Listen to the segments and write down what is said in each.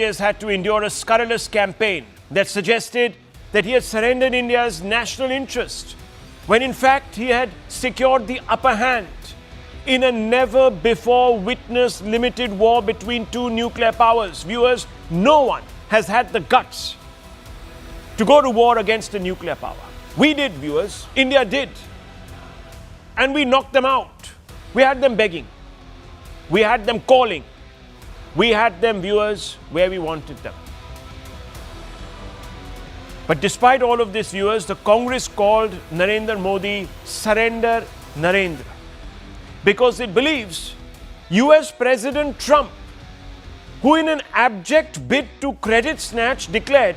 has had to endure a scurrilous campaign that suggested that he had surrendered India's national interest, when in fact he had secured the upper hand in a never-before-witnessed limited war between two nuclear powers. Viewers, no one has had the guts to go to war against a nuclear power. We did, viewers. India did. And we knocked them out. We had them begging. We had them calling. We had them, viewers, where we wanted them. But despite all of this, viewers, the Congress called Narendra Modi Surrender Narendra, because it believes US President Trump, who in an abject bid to credit snatch declared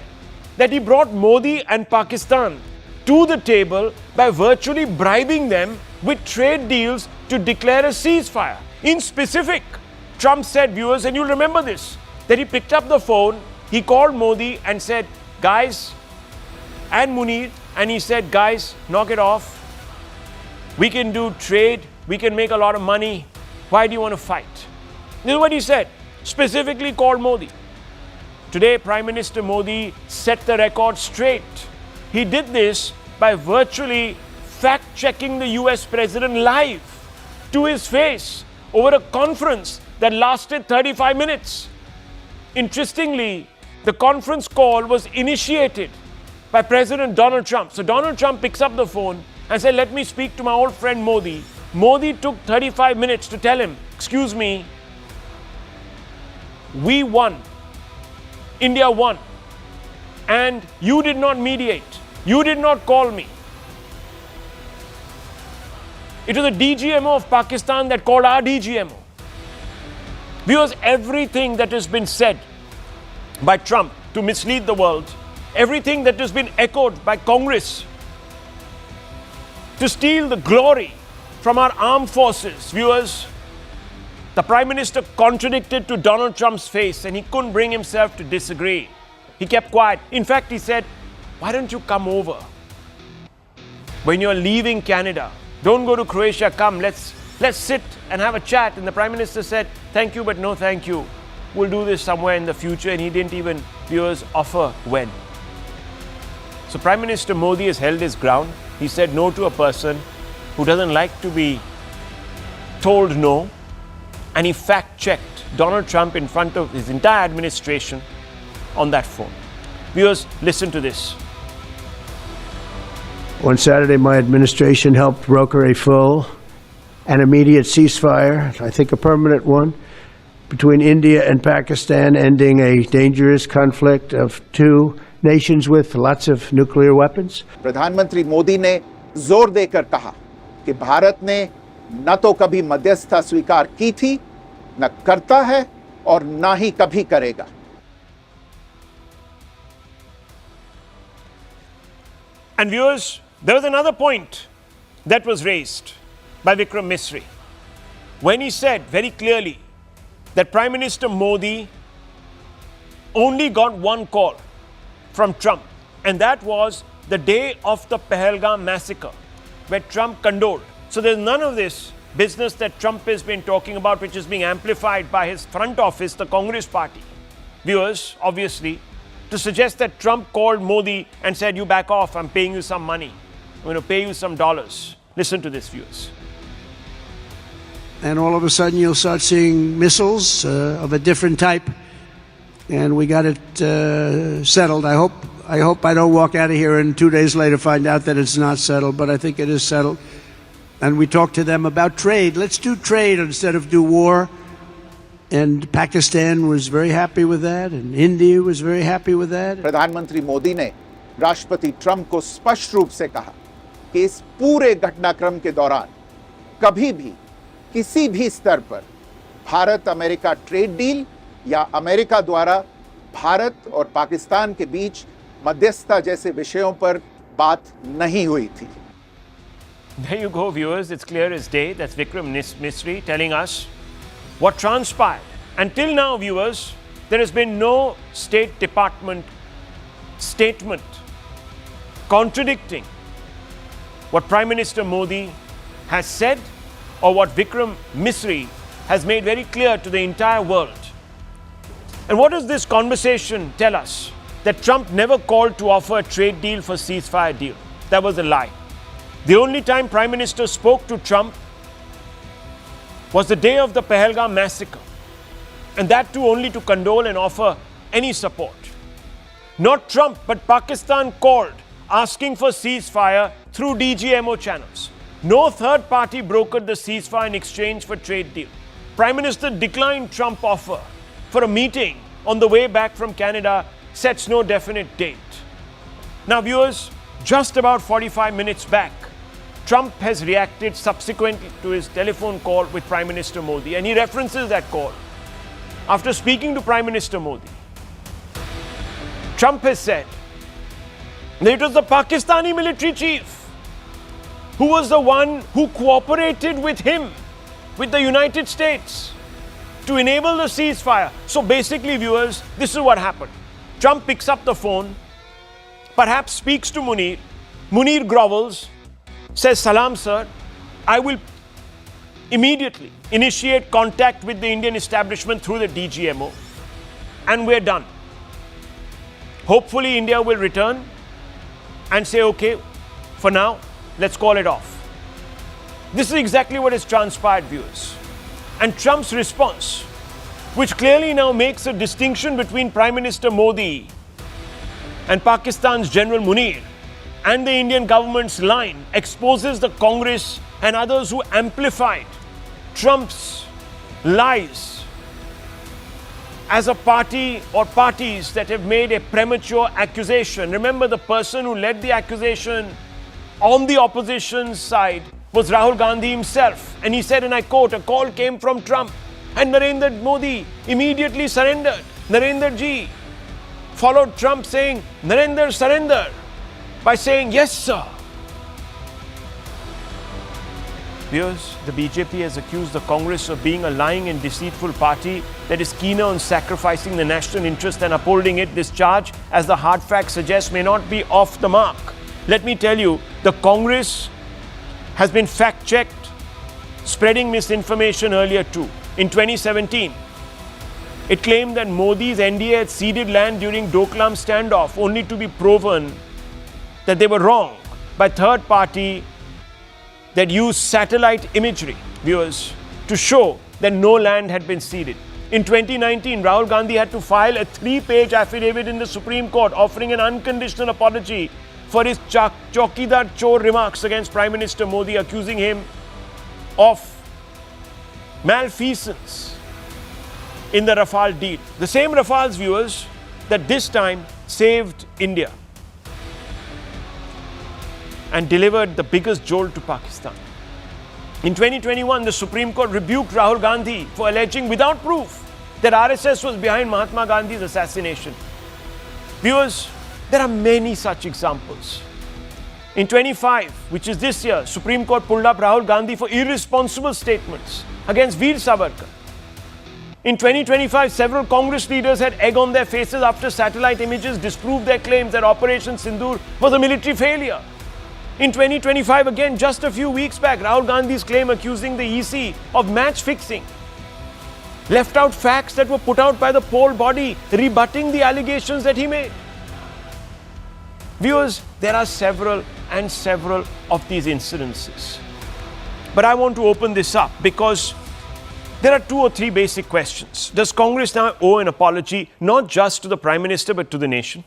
that he brought Modi and Pakistan to the table by virtually bribing them with trade deals to declare a ceasefire. In specific, Trump said, viewers, and you'll remember this, that he picked up the phone, he called Modi and said, guys, and Munir, and he said, guys, knock it off. We can do trade, we can make a lot of money. Why do you want to fight? This is what he said, specifically called Modi. Today, Prime Minister Modi set the record straight. He did this by virtually fact-checking the US President live to his face over a conference that lasted 35 minutes. Interestingly, the conference call was initiated by President Donald Trump. So Donald Trump picks up the phone and said, let me speak to my old friend Modi. Modi took 35 minutes to tell him, excuse me, we won. India won. And you did not mediate. You did not call me. It was the DGMO of Pakistan that called our DGMO. Viewers, everything that has been said by Trump to mislead the world, everything that has been echoed by Congress to steal the glory from our armed forces, viewers, the Prime Minister contradicted to Donald Trump's face and he couldn't bring himself to disagree. He kept quiet. In fact, he said, why don't you come over when you're leaving Canada? Don't go to Croatia, come, let's sit and have a chat. And the Prime Minister said, thank you, but no thank you. We'll do this somewhere in the future. And he didn't even, viewers, offer when. So Prime Minister Modi has held his ground. He said no to a person who doesn't like to be told no. And he fact-checked Donald Trump in front of his entire administration on that phone. Viewers, listen to this. On Saturday, my administration helped broker a full and immediate ceasefire, I think a permanent one, between India and Pakistan, ending a dangerous conflict of two nations with lots of nuclear weapons. प्रधानमंत्री मोदी ने जोर देकर कहा कि भारत ने न तो कभी मध्यस्थता स्वीकार की थी, न करता है और न ही कभी करेगा. And viewers, there was another point that was raised by Vikram Misri when he said very clearly that Prime Minister Modi only got one call from Trump, and that was the day of the Pahalgam massacre, where Trump condoled. So there's none of this business that Trump has been talking about, which is being amplified by his front office, the Congress party. Viewers, obviously, to suggest that Trump called Modi and said, you back off, I'm paying you some money. I'm going to pay you some dollars. Listen to this, viewers. And all of a sudden you'll start seeing missiles of a different type. And we got it settled. I hope I don't walk out of here and 2 days later find out that it's not settled, but I think it is settled. And we talked to them about trade. Let's do trade instead of do war. And Pakistan was very happy with that, and India was very happy with that. प्रधानमंत्री मोदी ने राष्ट्रपति Trump को स्पष्ट रूप से कहा कि इस पूरे घटनाक्रम के दौरान कभी भी किसी भी स्तर पर भारत अमेरिका ट्रेड डील या अमेरिका द्वारा भारत और पाकिस्तान के बीच मध्यस्थता जैसे विषयों पर बात नहीं हुई थी. There you go, viewers. It's clear as day. That's Vikram Misri telling us what transpired. Until now, viewers, there has been no State Department statement contradicting what Prime Minister Modi has said or what Vikram Misri has made very clear to the entire world. And what does this conversation tell us? That Trump never called to offer a trade deal for ceasefire deal. That was a lie. The only time Prime Minister spoke to Trump was the day of the Pahalgam massacre. And that too only to condole and offer any support. Not Trump, but Pakistan called, asking for ceasefire through DGMO channels. No third party brokered the ceasefire in exchange for trade deal. Prime Minister declined Trump offer for a meeting on the way back from Canada, sets no definite date. Now viewers, just about 45 minutes back, Trump has reacted subsequently to his telephone call with Prime Minister Modi, and he references that call. After speaking to Prime Minister Modi, Trump has said that it was the Pakistani military chief who was the one who cooperated with him, with the United States, to enable the ceasefire. So basically, viewers, this is what happened. Trump picks up the phone, perhaps speaks to Munir. Munir grovels, says, "Salam, sir. I will immediately initiate contact with the Indian establishment through the DGMO, and we're done. Hopefully, India will return and say, okay, for now, let's call it off." This is exactly what has transpired, viewers. And Trump's response, which clearly now makes a distinction between Prime Minister Modi and Pakistan's General Munir and the Indian government's line, exposes the Congress and others who amplified Trump's lies as a party or parties that have made a premature accusation. Remember, the person who led the accusation on the opposition side was Rahul Gandhi himself. And he said, and I quote, "A call came from Trump and Narendra Modi immediately surrendered. Narendra ji followed Trump saying, 'Narendra, surrender,' by saying, 'Yes, sir.'" Viewers, the BJP has accused the Congress of being a lying and deceitful party that is keener on sacrificing the national interest than upholding it. This charge, as the hard facts suggest, may not be off the mark. Let me tell you, the Congress has been fact-checked, spreading misinformation earlier too. In 2017, it claimed that Modi's NDA had ceded land during Doklam standoff, only to be proven that they were wrong by third party that used satellite imagery, viewers, to show that no land had been ceded. In 2019, Rahul Gandhi had to file a 3-page affidavit in the Supreme Court offering an unconditional apology for his Chokidar Chor remarks against Prime Minister Modi, accusing him of malfeasance in the Rafale deal. The same Rafale's, viewers, that this time saved India and delivered the biggest jolt to Pakistan. In 2021, the Supreme Court rebuked Rahul Gandhi for alleging without proof that RSS was behind Mahatma Gandhi's assassination. Viewers, there are many such examples. In 25, which is this year, Supreme Court pulled up Rahul Gandhi for irresponsible statements against Veer Savarkar. In 2025, several Congress leaders had egg on their faces after satellite images disproved their claims that Operation Sindoor was a military failure. In 2025, again, just a few weeks back, Rahul Gandhi's claim accusing the EC of match fixing left out facts that were put out by the poll body rebutting the allegations that he made. Viewers, there are several of these incidences. But I want to open this up because there are 2 or 3 basic questions. Does Congress now owe an apology not just to the Prime Minister but to the nation?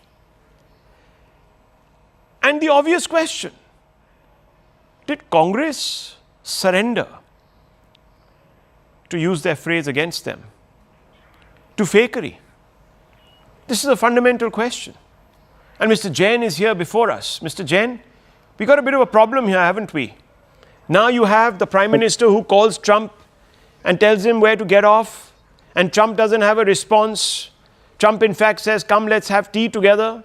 And the obvious question, did Congress surrender, to use their phrase against them, to fakery? This is a fundamental question. And Mr. Jain is here before us. Mr. Jain, we got a bit of a problem here, haven't we? Now you have the Prime Minister who calls Trump and tells him where to get off, and Trump doesn't have a response. Trump, in fact, says, "Come, let's have tea together.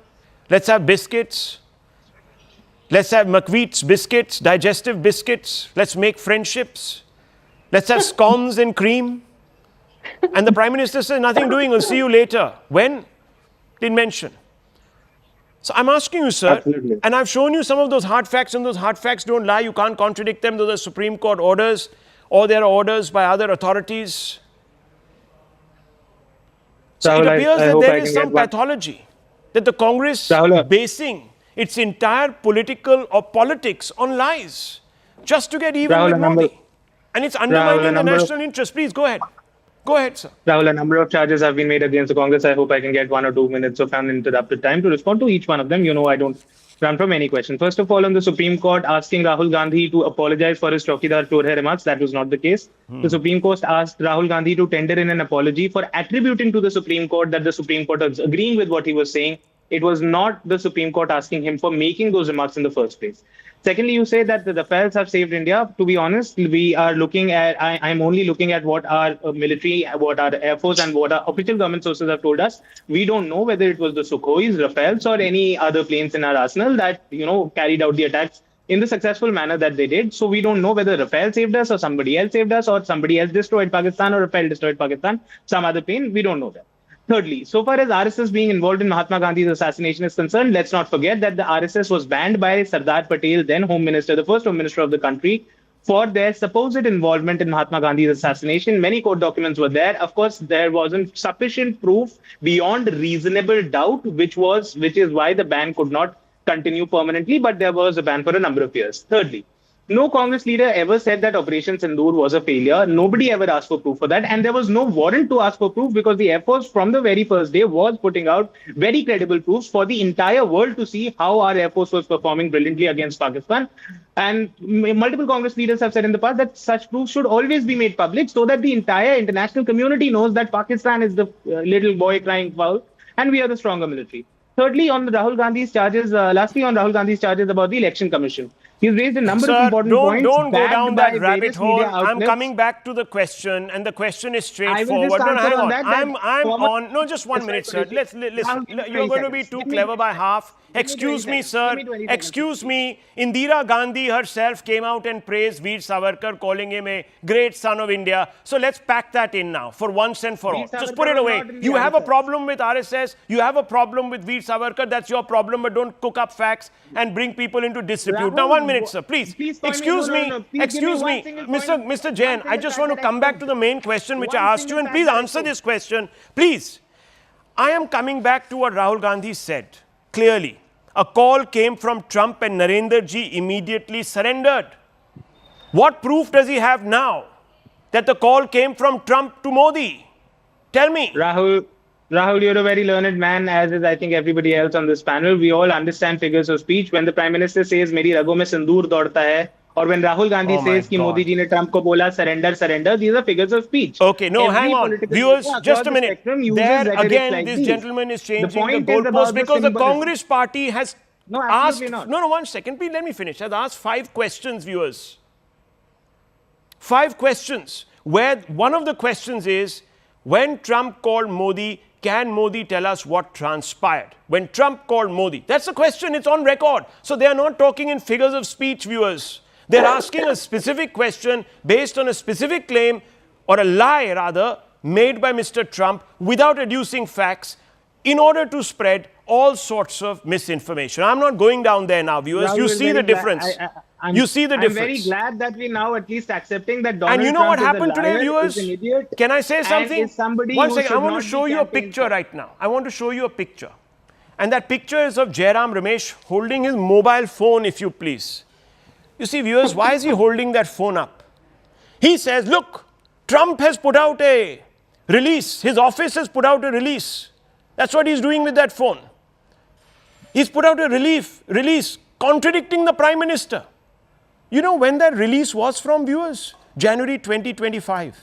Let's have biscuits. Let's have McVitie's biscuits, digestive biscuits. Let's make friendships. Let's have scones and cream." And the Prime Minister says, "Nothing doing, we'll see you later." When? Didn't mention. So I'm asking you, sir, Absolutely. and I've shown you some of those hard facts, and those hard facts don't lie. You can't contradict them. Those are Supreme Court orders, or there are orders by other authorities. So Rahul, it appears I that hope there I is can some get one. pathology, that the Congress Rahul, basing its entire political or politics on lies just to get even Rahul, with Modi. And it's undermining the national interest. Please go ahead. Go ahead, sir. Rahul, a number of charges have been made against the Congress. I hope I can get 1 or 2 minutes of uninterrupted time to respond to each one of them. You know, I don't run from any question. First of all, on the Supreme Court asking Rahul Gandhi to apologize for his Chowkidar Chorhe remarks, that was not the case. The Supreme Court asked Rahul Gandhi to tender in an apology for attributing to the Supreme Court that the Supreme Court was agreeing with what he was saying. It was not the Supreme Court asking him for making those remarks in the first place. Secondly, you say that the Rafales have saved India. To be honest, we are looking at, I'm only looking at what our military, what our Air Force and what our official government sources have told us. We don't know whether it was the Sukhois, Rafales or any other planes in our arsenal that, carried out the attacks in the successful manner that they did. So we don't know whether Rafale saved us or somebody else saved us or somebody else destroyed Pakistan or Rafale destroyed Pakistan, some other plane. We don't know that. Thirdly, so far as RSS being involved in Mahatma Gandhi's assassination is concerned, let's not forget that the RSS was banned by Sardar Patel, then Home Minister, the first Home Minister of the country, for their supposed involvement in Mahatma Gandhi's assassination. Many court documents were there. Of course, there wasn't sufficient proof beyond reasonable doubt, which is why the ban could not continue permanently, but there was a ban for a number of years. Thirdly, no Congress leader ever said that Operation Sindoor was a failure. Nobody ever asked for proof for that. And there was no warrant to ask for proof because the Air Force from the very first day was putting out very credible proofs for the entire world to see how our Air Force was performing brilliantly against Pakistan. And multiple Congress leaders have said in the past that such proofs should always be made public so that the entire international community knows that Pakistan is the little boy crying foul and we are the stronger military. Thirdly, on Rahul Gandhi's charges, lastly on Rahul Gandhi's charges about the Election Commission. He's raised a number of important points. Don't go down that backed by rabbit various hole. media I'm outlets. coming back to the question, and the question is I will just straightforward. No, answer hang on on. that, I'm former- on. No, just 1 minute, sir. Listen. You're going to be too clever by half. Excuse me, sir. Excuse me. Indira Gandhi herself came out and praised Veer Savarkar, calling him a great son of India. So let's pack that in now for once and for all. Just put it away. You have a problem with RSS. You have a problem with Veer Savarkar. That's your problem. But don't cook up facts and bring people into disrepute. Now, 1 minute, sir. Please. Excuse me. Excuse me. Mr. Jain, I just want to come back to the main question which I asked you. And please answer this question. Please. I am coming back to what Rahul Gandhi said. Clearly, a call came from Trump and Narendra ji immediately surrendered. What proof does he have now that the call came from Trump to Modi? Tell me. Rahul, you're a very learned man, as is I think everybody else on this panel. We all understand figures of speech. When the Prime Minister says, "Meri ragon mein sindoor daudta hai," or when Rahul Gandhi says कि मोदी जी ने Trump को बोला surrender, these are figures of speech. Okay, no, hang on. Viewers, just a minute. There again, this gentleman is changing the goalpost because the Congress party has asked... No, 1 second. Please let me finish. Has asked 5 questions, viewers. 5 questions. Where one of the questions is, when Trump called Modi, can Modi tell us what transpired? When Trump called Modi. That's the question. It's on record. So they are not talking in figures of speech, viewers. They're asking a specific question based on a specific claim, or a lie rather, made by Mr. Trump without adducing facts in order to spread all sorts of misinformation. I'm not going down there now, viewers. Rahul, you see the difference. You see the difference. I'm very glad that we're now at least accepting that Donald And you know Trump what happened is a today, liar, viewers? is an idiot, Can I say something? and is somebody 1 who second. I should want not to show be you a campaigned picture for. right now. I want to show you a picture. And that picture is of Jairam Ramesh holding his mobile phone, if you please. You see, viewers, why is he holding that phone up? He says, look, Trump has put out a release. His office has put out a release. That's what he's doing with that phone. He's put out a release contradicting the Prime Minister. You know when that release was from, viewers? January 2025.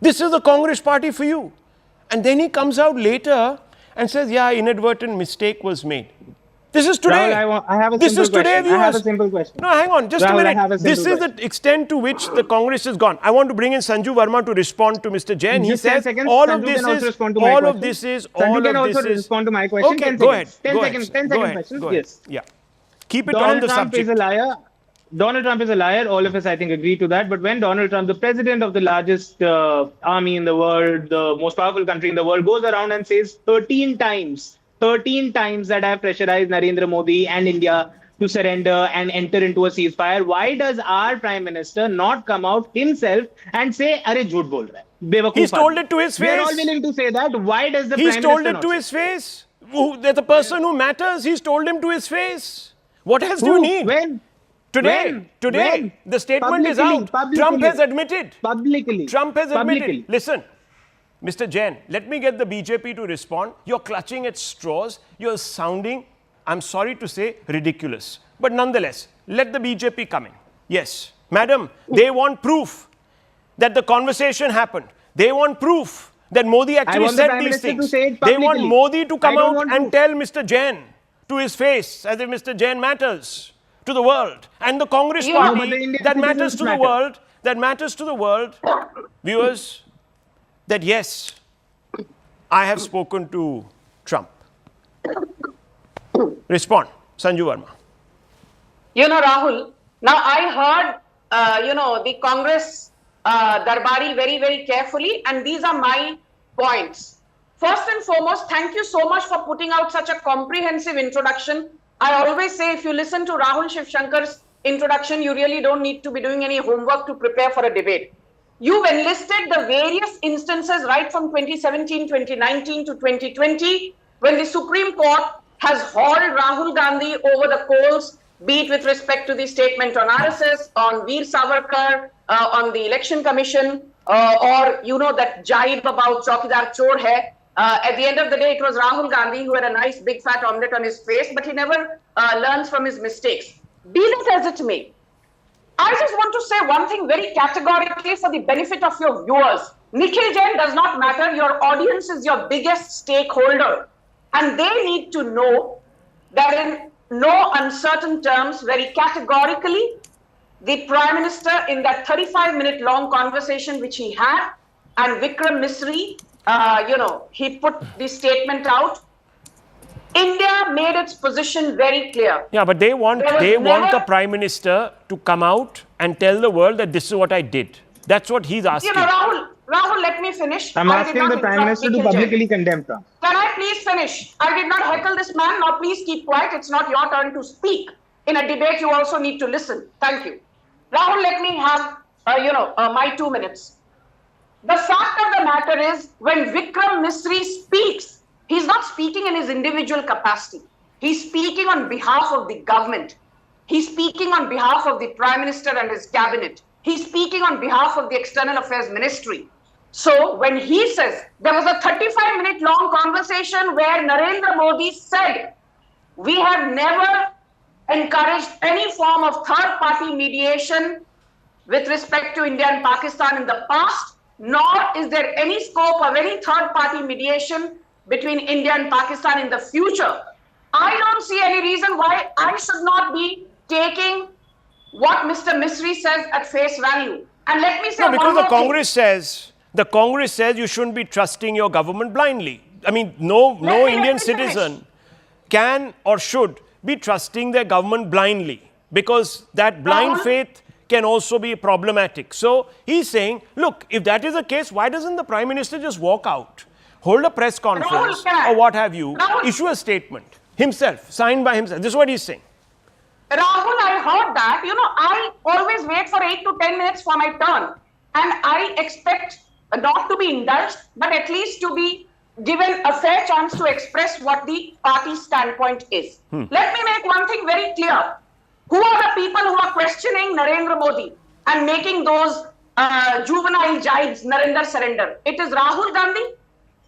This is the Congress party for you. And then he comes out later and says, yeah, inadvertent mistake was made. This is today. Rahul, I have a this simple is today, question. viewers. I have a simple question. No, hang on, just Rahul, a I have a minute. This simple is the extent to which the Congress has gone. I want to bring in Sanju Verma to respond to Mr. Jain. He Just 10 says seconds. all Sanju of this can also is, respond to my all question. of this is, Sanju all can of also this is. respond to my question. Okay, 10 go ahead. seconds. 10 go seconds. ahead. 10 Go second ahead. questions. Go ahead. Yes. Yeah. Keep it Donald on the Trump subject. is a liar. Donald Trump is a liar. All of us, I think, agree to that. But when Donald Trump, the president of the largest army in the world, the most powerful country in the world, goes around and says 13 times that I have pressurized Narendra Modi and India to surrender and enter into a ceasefire, why does our Prime Minister not come out himself and say, "Arey, jhoot bol raha hai"? Bewakoof He's told aadmi. it to his We are all face. willing to say that. Why does the He's Prime told Minister it to not his face. There's a person who matters. He's told him to his face. What else do you Who? need? When? Today, When? the statement is Publicly, out. publicly. Trump has admitted. Publicly. Trump has admitted. Publicly. Listen, Mr. Jain, let me get the BJP to respond. You're clutching at straws. You're sounding, I'm sorry to say, ridiculous. But nonetheless, let the BJP come in. Yes, madam, they want proof that the conversation happened. They want proof that Modi actually want the said Prime these Minister to things. say it They want publicly. Modi to come I don't out want and proof. tell Mr. Jain to his face, as if Mr. Jain matters to the world. And the Congress but the party Indian that matters citizens to the matter. world, that matters to the world, viewers, that yes, I have spoken to Trump. Respond, Sanju Verma. Rahul, now I heard, the Congress Darbari very, very carefully, and these are my points. First and foremost, thank you so much for putting out such a comprehensive introduction. I always say if you listen to Rahul Shivshankar's introduction, you really don't need to be doing any homework to prepare for a debate. You've enlisted the various instances right from 2017, 2019 to 2020, when the Supreme Court has hauled Rahul Gandhi over the coals, be it with respect to the statement on RSS, on Veer Savarkar, on the Election Commission, or, that jibe about Chaukidar Chor hai. At the end of the day, it was Rahul Gandhi who had a nice big fat omelette on his face, but he never learns from his mistakes. Be that as it may, I just want to say one thing very categorically for the benefit of your viewers. Nikhil Jain does not matter. Your audience is your biggest stakeholder. And they need to know that in no uncertain terms, very categorically, the Prime Minister in that 35-minute long conversation which he had, and Vikram Misri, he put the statement out. India made its position very clear. Yeah, but they want the Prime Minister to come out and tell the world that this is what I did. That's what he's asking. Rahul, let me finish. I'm asking the Prime Minister to publicly condemn Trump. Can I please finish? I did not heckle this man. Now please keep quiet. It's not your turn to speak. In a debate, you also need to listen. Thank you. Rahul, let me have, my 2 minutes. The fact of the matter is, when Vikram Misri speaks, he's not speaking in his individual capacity. He's speaking on behalf of the government. He's speaking on behalf of the Prime Minister and his cabinet. He's speaking on behalf of the External Affairs Ministry. So when he says, there was a 35-minute long conversation where Narendra Modi said, we have never encouraged any form of third-party mediation with respect to India and Pakistan in the past, nor is there any scope of any third-party mediation between India and Pakistan in the future. I don't see any reason why I should not be taking what Mr. Misri says at face value. And let me say No, because one the more Congress says you shouldn't be trusting your government blindly. I mean, no Indian citizen can or should be trusting their government blindly, because that blind faith can also be problematic. So he's saying, look, if that is the case, why doesn't the Prime Minister just walk out, hold a press conference or what have you, issue a statement himself, signed by himself? This is what he's saying. Rahul, I heard that. I always wait for 8 to 10 minutes for my turn. And I expect not to be indulged, but at least to be given a fair chance to express what the party's standpoint is. Let me make one thing very clear. Who are the people who are questioning Narendra Modi and making those juvenile jibes, Narendra surrender? It is Rahul Gandhi,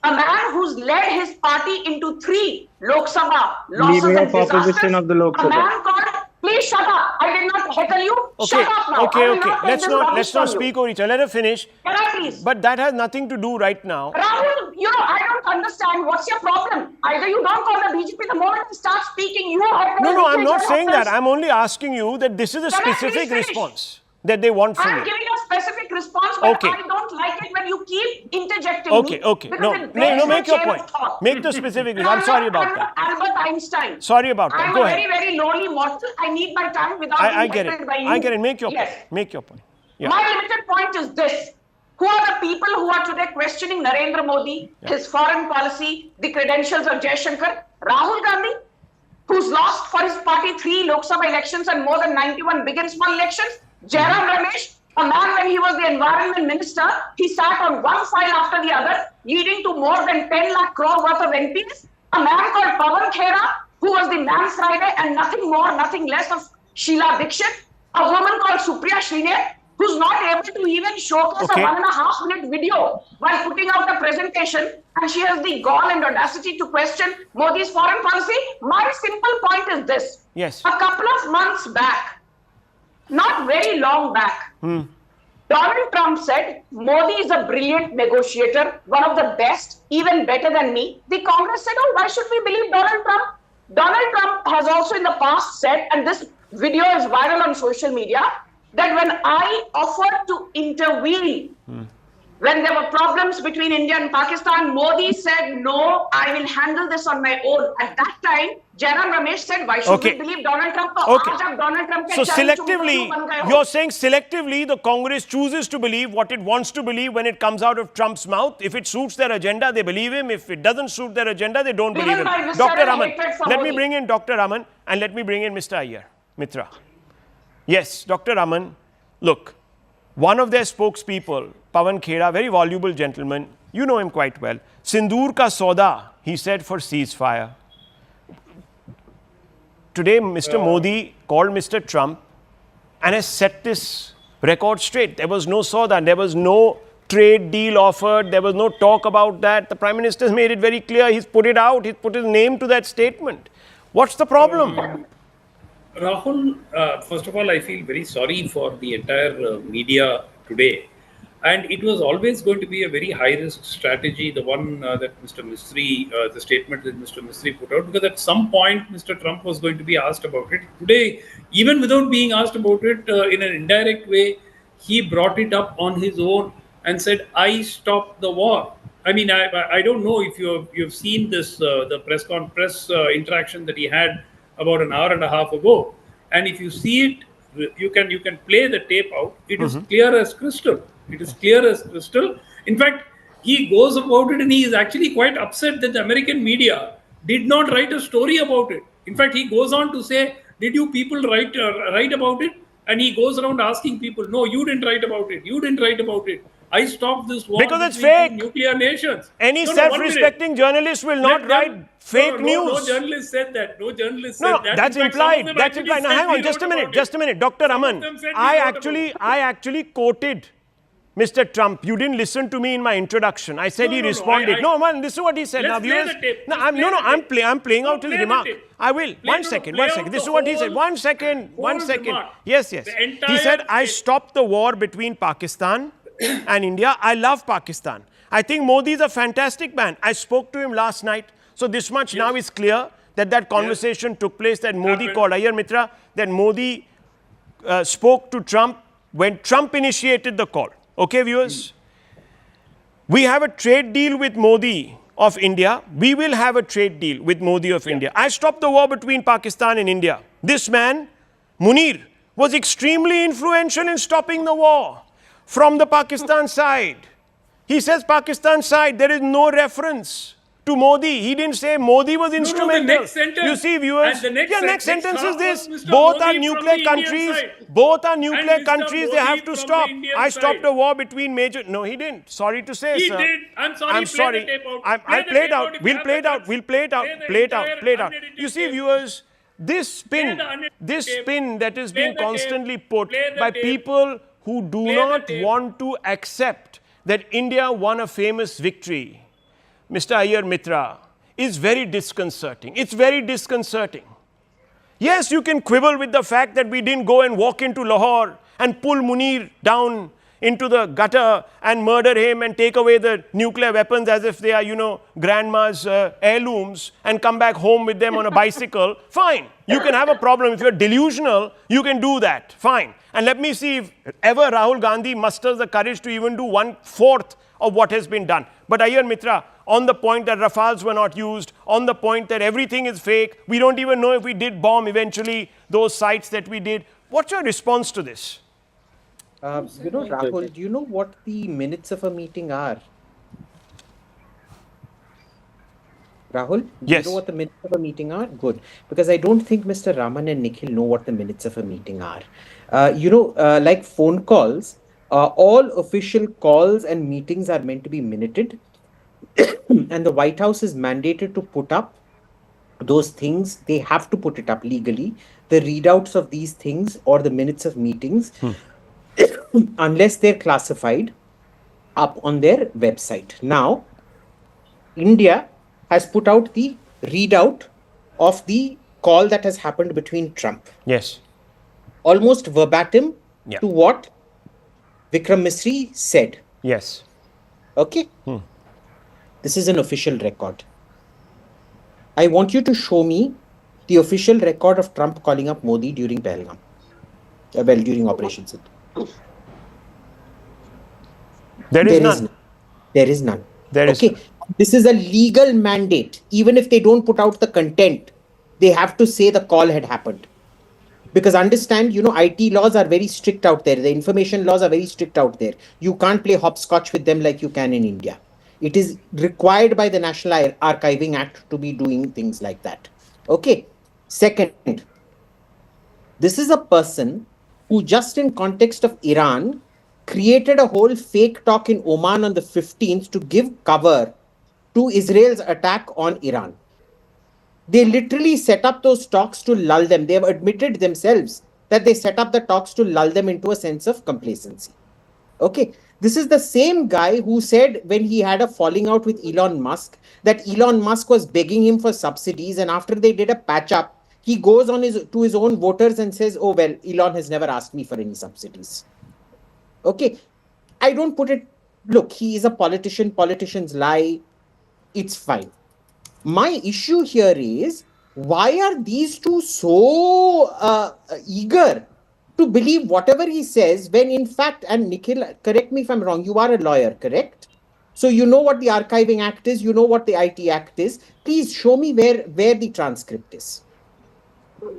a man who's led his party into 3 Lok Sabha losses Leader and of opposition disasters. of the Lok A Sabha. man called, please shut up. I did not heckle you. Shut up now. I will not take Let's this not rubbish from you. speak over each other. Let her finish. Can I please? But that has nothing to do right now. Rahul, I don't understand. What's your problem? Either you don't call the BJP, the moment you start speaking, you have... No, I'm not saying that. I'm only asking you that this is a Can I please specific finish? response that they want from I'm you. giving a specific response, but Okay. I don't like it when you keep interjecting Okay. me. Make Because your it point. chain of thought. Make the specific reason. I'm sorry about that. I'm not Albert Einstein. Sorry about that. I'm Go a ahead. very, very lowly mortal. I need my time without I being get heckled it. by you. I get it. Make your Yes. point. Make your point. Yeah. My limited point is this. Who are the people who are today questioning Narendra Modi, his foreign policy, the credentials of Jaishankar? Rahul Gandhi, who's lost for his party 3 Lok Sabha elections and more than 91 big and small elections. Jairam Ramesh, A man, when he was the environment minister, he sat on one file after the other, leading to more than 10 lakh crore worth of NPs. A man called Pawan Khera, who was the Man Friday and nothing more, nothing less of Sheila Dixit. A woman called Supriya Srinath, who's not able to even showcase a 1.5-minute video while putting out a presentation, and she has the gall and audacity to question Modi's foreign policy. My simple point is this. Yes. A couple of months back, not very long back, Donald Trump said, Modi is a brilliant negotiator, one of the best, even better than me. The Congress said, oh, why should we believe Donald Trump? Donald Trump has also in the past said, and this video is viral on social media, that when I offered to intervene, when there were problems between India and Pakistan, Modi said, no, I will handle this on my own. At that time, Jairam Ramesh said, why should we believe Donald Trump? Donald Trump so selectively, you're saying selectively the Congress chooses to believe what it wants to believe when it comes out of Trump's mouth. If it suits their agenda, they believe him. If it doesn't suit their agenda, they don't believe him. Dr. Raman, let me bring in Dr. Raman and let me bring in Mr. Iyer, Mitra. Yes, Dr. Raman, look, one of their spokespeople, Pawan Khera, very voluble gentleman, you know him quite well. Sindoor ka sauda, he said, for ceasefire. Today, Mr. Modi called Mr. Trump and has set this record straight. There was no sauda, there was no trade deal offered, there was no talk about that. The Prime Minister has made it very clear. He's put it out, he's put his name to that statement. What's the problem? Rahul, first of all, I feel very sorry for the entire media today. And it was always going to be a very high-risk strategy, the one that Mr. Misri, the statement that Mr. Misri put out, because at some point, Mr. Trump was going to be asked about it. Today, even without being asked about it, in an indirect way, he brought it up on his own and said, I stopped the war. I mean, I don't know if you've seen this, the press interaction that he had about an hour and a half ago. And if you see it, you can play the tape out. It is clear as crystal. It is clear as crystal. In fact, he goes about it and he is actually quite upset that the American media did not write a story about it. In fact, he goes on to say, did you people write about it? And he goes around asking people, no, you didn't write about it. You didn't write about it. I stopped this war because it's fake. Nuclear nations. Any self-respecting journalist will not write fake news. No journalist said that. No journalist said that. That's implied. That's implied. Now, hang on, just a minute. Dr. Raman, I actually quoted Mr. Trump. You didn't listen to me in my introduction. I said he responded. No, man, listen what he said. Now, viewers, I'm playing out his remark. I will. One second. This is what he said. One second. Yes. He said, I stopped the war between Pakistan and India. I love Pakistan. I think Modi is a fantastic man. I spoke to him last night. So this much now is clear that conversation took place, that Modi called Iyer Mitra, that Modi spoke to Trump when Trump initiated the call. Okay, viewers? We have a trade deal with Modi of India. We will have a trade deal with Modi of India. I stopped the war between Pakistan and India. This man, Munir, was extremely influential in stopping the war from the Pakistan side. He says Pakistan side, there is no reference to Modi. He didn't say Modi was instrumental. The next sentence, you see, viewers, next sentence is this. Mr. Both Modi are nuclear countries. Both are nuclear countries. They have to stop. I stopped a war between major... No, he didn't. Sorry to say, sir. He did. I'm sorry. I'll play it out. We'll play it out. You see, viewers, this spin that is being constantly put by people who do not want to accept that India won a famous victory, Mr. Iyer Mitra, is very disconcerting. It's very disconcerting. Yes, you can quibble with the fact that we didn't go and walk into Lahore and pull Munir down into the gutter and murder him and take away the nuclear weapons as if they are, grandma's heirlooms and come back home with them on a bicycle. Fine. You can have a problem. If you're delusional, you can do that. Fine. And let me see if ever Rahul Gandhi musters the courage to even do 1/4 of what has been done. But Iyer Mitra, on the point that Rafales were not used, on the point that everything is fake, we don't even know if we did bomb eventually those sites that we did. What's your response to this? Rahul, do you know what the minutes of a meeting are? Rahul, do you know what the minutes of a meeting are? Good. Because I don't think Mr. Raman and Nikhil know what the minutes of a meeting are. Like phone calls, All official calls and meetings are meant to be minuted, and the White House is mandated to put up those things. They have to put it up legally, the readouts of these things or the minutes of meetings, unless they're classified, up on their website. Now, India has put out the readout of the call that has happened between Trump. Yes. Almost verbatim to what Vikram Misri said. Yes. Okay. This is an official record. I want you to show me the official record of Trump calling up Modi during Pahalgam. During Operation Sindhu. There is none. There is none. There is none. This is a legal mandate. Even if they don't put out the content, they have to say the call had happened. Because understand, IT laws are very strict out there. The information laws are very strict out there. You can't play hopscotch with them like you can in India. It is required by the National Archiving Act to be doing things like that. Okay. Second, this is a person who, just in context of Iran, created a whole fake talk in Oman on the 15th to give cover to Israel's attack on Iran. They literally set up those talks to lull them. They have admitted themselves that they set up the talks to lull them into a sense of complacency. Okay. This is the same guy who said when he had a falling out with Elon Musk, that Elon Musk was begging him for subsidies, and after they did a patch up, he goes on to his own voters and says, oh, well, Elon has never asked me for any subsidies. Okay. I don't put it, look, he is a politician, politicians lie, it's fine. My issue here is, why are these two so eager to believe whatever he says when in fact, and Nikhil, correct me if I'm wrong, you are a lawyer, correct? So you know what the Archiving Act is, you know what the IT Act is. Please show me where the transcript is.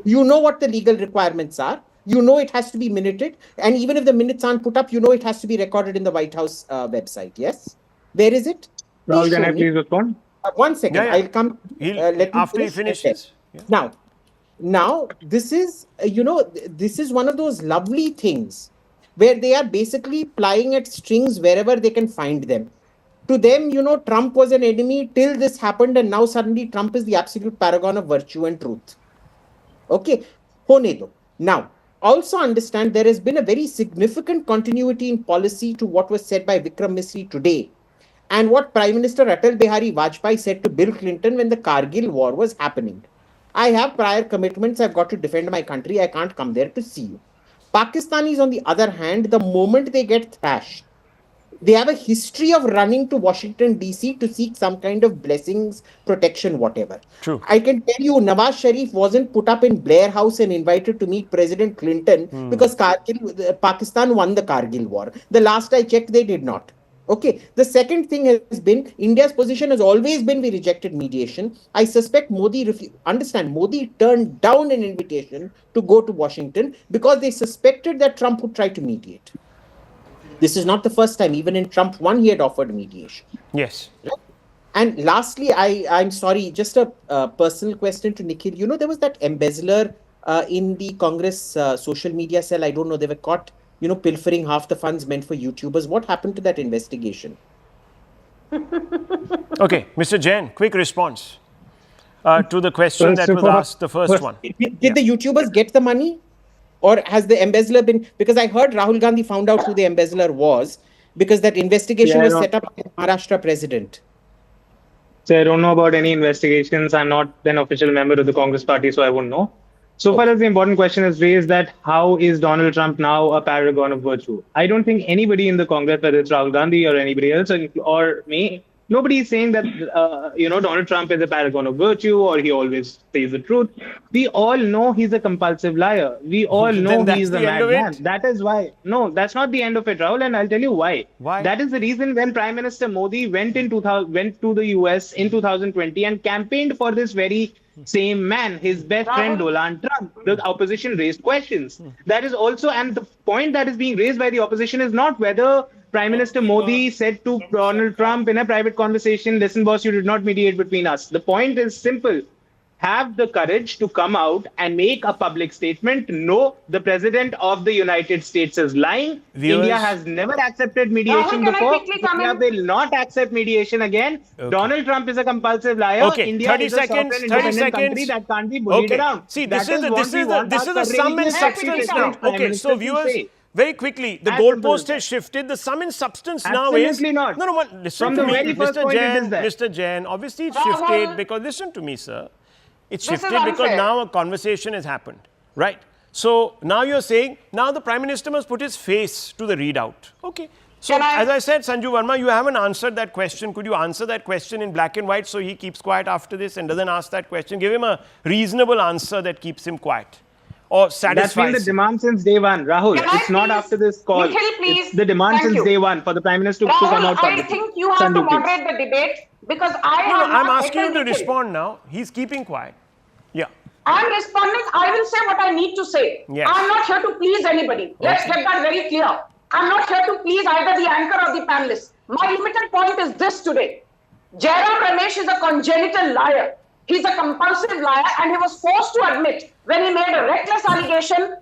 You know what the legal requirements are. You know it has to be minuted. And even if the minutes aren't put up, you know it has to be recorded in the White House website. Yes? Where is it? Rahul, can I please respond? 1 second. I'll come. After he finishes. Now, this is, this is one of those lovely things where they are basically plying at strings wherever they can find them. To them, Trump was an enemy till this happened, and now suddenly Trump is the absolute paragon of virtue and truth. Okay. Hone do. Now, also understand there has been a very significant continuity in policy to what was said by Vikram Misri today, and what Prime Minister Atal Bihari Vajpayee said to Bill Clinton when the Kargil war was happening. I have prior commitments. I've got to defend my country. I can't come there to see you. Pakistanis, on the other hand, the moment they get thrashed, they have a history of running to Washington, D.C. to seek some kind of blessings, protection, whatever. True. I can tell you, Nawaz Sharif wasn't put up in Blair House and invited to meet President Clinton because Pakistan won the Kargil war. The last I checked, they did not. Okay. The second thing has been, India's position has always been we rejected mediation. I suspect Modi turned down an invitation to go to Washington because they suspected that Trump would try to mediate. This is not the first time. Even in Trump 1, he had offered mediation. Yes. Right? And lastly, I'm sorry, just a personal question to Nikhil. There was that embezzler in the Congress social media cell. I don't know, they were caught pilfering half the funds meant for YouTubers. What happened to that investigation? Okay, Mr. Jain, quick response to the question that was asked, the first one. Did the YouTubers get the money? Or has the embezzler been... Because I heard Rahul Gandhi found out who the embezzler was because that investigation was set up by the Maharashtra president. So I don't know about any investigations. I'm not an official member of the Congress party, so I won't know. So far as the important question is raised, that how is Donald Trump now a paragon of virtue? I don't think anybody in the Congress, whether it's Rahul Gandhi or anybody else or me, nobody is saying that, Donald Trump is a paragon of virtue or he always says the truth. We all know he's a compulsive liar. We all know he's a madman. That is why. No, that's not the end of it, Rahul, and I'll tell you why. Why? That is the reason when Prime Minister Modi went to the US in 2020 and campaigned for this very same man, his best friend Donald Trump. The opposition raised questions. That is also, and the point that is being raised by the opposition is not whether Prime Minister Modi said to Donald Trump in a private conversation, listen, boss, you did not mediate between us. The point is simple. have the courage to come out and make a public statement. No, the president of the United States is lying. Viewers- India has never accepted mediation Rahul, can I before. quickly come India in? will not accept mediation again. Okay. Donald Trump is a compulsive liar. Okay, India 30 is a seconds, sovereign 30 independent country seconds. that can't be bullied Okay. around. See, That this is what we want the our sum and courageous substance deputy now. prime Okay, minister so to viewers, say. very quickly, the As simple goalpost as that. has shifted. The sum and substance now is Absolutely not. No, listen From to the me, very first Mr. point it Jain. is there. Mr. Jain, obviously it's Rahul. shifted because listen to me, sir. It's This is shifted because unfair. now a conversation has happened, right? So now you're saying now the Prime Minister must put his face to the readout. Okay. So Can I- as I said, Sanju Verma, you haven't answered that question. Could you answer that question in black and white so he keeps quiet after this and doesn't ask that question? Give him a reasonable answer that keeps him quiet or That's been satisfies the him. demand since day one, Rahul. Can I It's not please- after this call. Nikhil, please. It's the demand Thank since you. day one for the Prime Minister to come Rahul, out I publicly. think you have Sanju, to please. moderate the debate because I No, have I'm not asking you to heckled Nikhil. respond now. He's keeping quiet. Yeah. I'm responding. I will say what I need to say. Yes. I'm not here to please anybody. Let's Okay. get that very clear. I'm not here to please either the anchor or the panelists. My limited point is this today. Jairam Ramesh is a congenital liar. He's a compulsive liar and he was forced to admit when he made a reckless allegation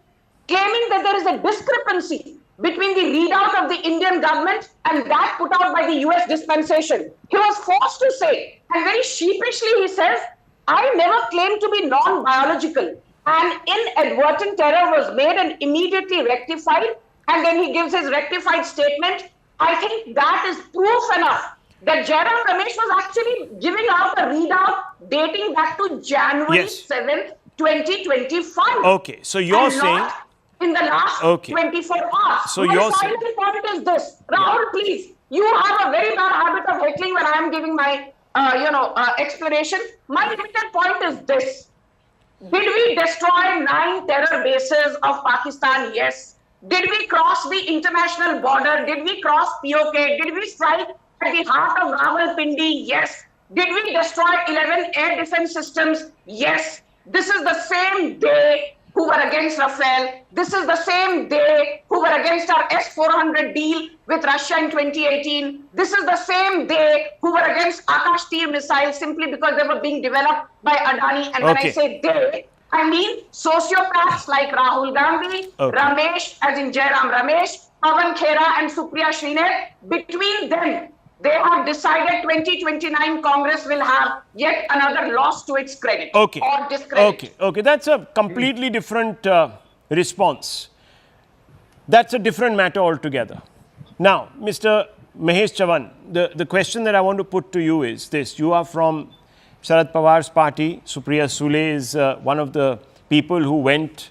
claiming that there is a discrepancy between the readout of the Indian government and that put out by the US dispensation. He was forced to say, and very sheepishly he says, I never claimed to be non-biological. An inadvertent error was made and immediately rectified. And then he gives his rectified statement. I think that is proof enough that Jairam Ramesh was actually giving out a readout dating back to January Yes. 7th, 2025. Okay, so you're and saying not in the last Okay. 24 hours. So My you're final point is this. Rahul, please. You have a very bad habit of heckling when I am giving my, explanation. My limited point is this. Did we destroy 9 terror bases of Pakistan? Yes. Did we cross the international border? Did we cross POK? Did we strike at the heart of Rawalpindi? Yes. Did we destroy 11 air defense systems? Yes. This is the same day who were against Rafale. This is the same day who were against our S-400 deal with Russia in 2018. This is the same day who were against Akash Tir missiles simply because they were being developed by Adani. And when I Okay. say they, I mean sociopaths like Rahul Gandhi, Okay. Ramesh, as in Jairam Ramesh, Pawan Khera and Supriya Srinath. Between them, they have decided 2029 Congress will have yet another loss to its credit Okay. or discredit. Okay. That's a completely different response. That's a different matter altogether. Now, Mr. Mahesh Chavan, the question that I want to put to you is this. You are from Sharad Pawar's party. Supriya Sule is one of the people who went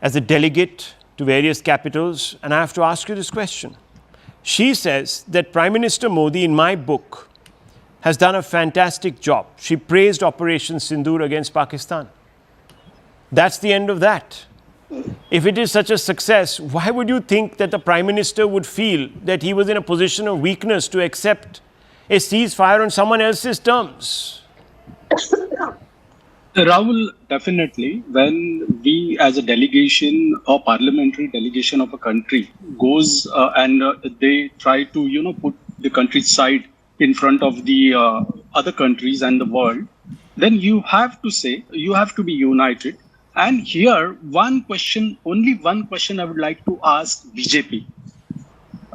as a delegate to various capitals. And I have to ask you this question. She says that Prime Minister Modi, in my book, has done a fantastic job. She praised Operation Sindoor against Pakistan. That's the end of that. If it is such a success, why would you think that the Prime Minister would feel that he was in a position of weakness to accept a ceasefire on someone else's terms? Rahul, definitely, when we as a delegation or parliamentary delegation of a country goes and they try to, put the country's side in front of the other countries and the world, then you have to say, you have to be united. And here, only one question I would like to ask BJP.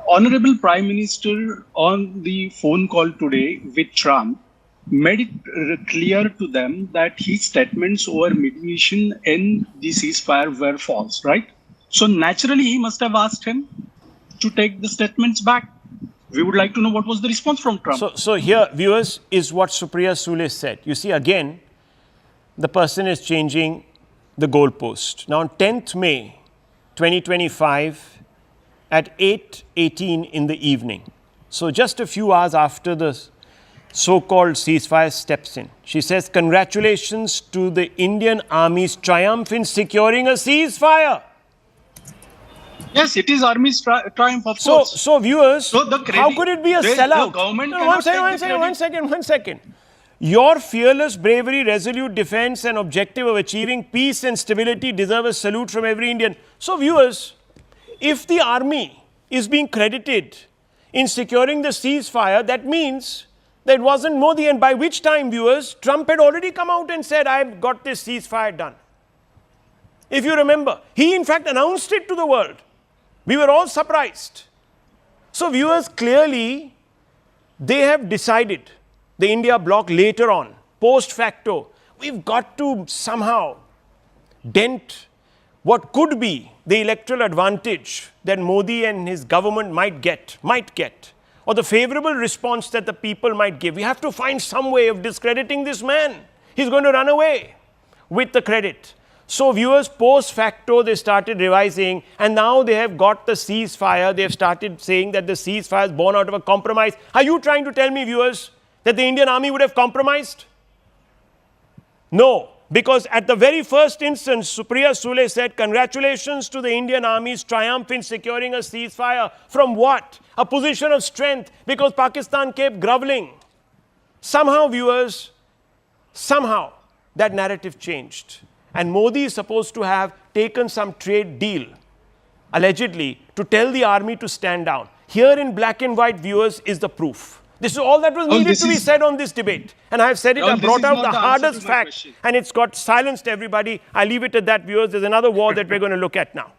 Honorable Prime Minister on the phone call today with Trump made it clear to them that his statements over mediation and the ceasefire were false, right? So naturally, he must have asked him to take the statements back. We would like to know what was the response from Trump. So here, viewers, is what Supriya Sule said. You see, again, the person is changing the goalpost. Now, on 10th May 2025 at 8:18 in the evening, so just a few hours after the so-called ceasefire steps in, she says, congratulations to the Indian Army's triumph in securing a ceasefire. Yes, it is Army's triumph, of So, course. so viewers, So the credit- how could it be a the sellout? government No, cannot take the one second. Your fearless bravery, resolute defense and objective of achieving peace and stability deserve a salute from every Indian. So viewers, if the army is being credited in securing the ceasefire, that means that it wasn't Modi, and by which time, viewers, Trump had already come out and said, I've got this ceasefire done. If you remember, he in fact announced it to the world. We were all surprised. So viewers, clearly, they have decided, the India bloc later on, post facto, we've got to somehow dent what could be the electoral advantage that Modi and his government might get, or the favorable response that the people might give. We have to find some way of discrediting this man. He's going to run away with the credit. So viewers, post facto, they started revising, and now they have got the ceasefire. They have started saying that the ceasefire is born out of a compromise. Are you trying to tell me, viewers, that the Indian army would have compromised? No, because at the very first instance, Supriya Sule said, congratulations to the Indian Army's triumph in securing a ceasefire. From what? A position of strength, because Pakistan kept groveling. Somehow, viewers, somehow that narrative changed. And Modi is supposed to have taken some trade deal, allegedly, to tell the army to stand down. Here in black and white, viewers, is the proof. This is all that was needed to be said on this debate. And I have said it, I brought out the hardest fact, and it's got silenced everybody. I leave it at that, viewers. There's another war that we're going to look at now.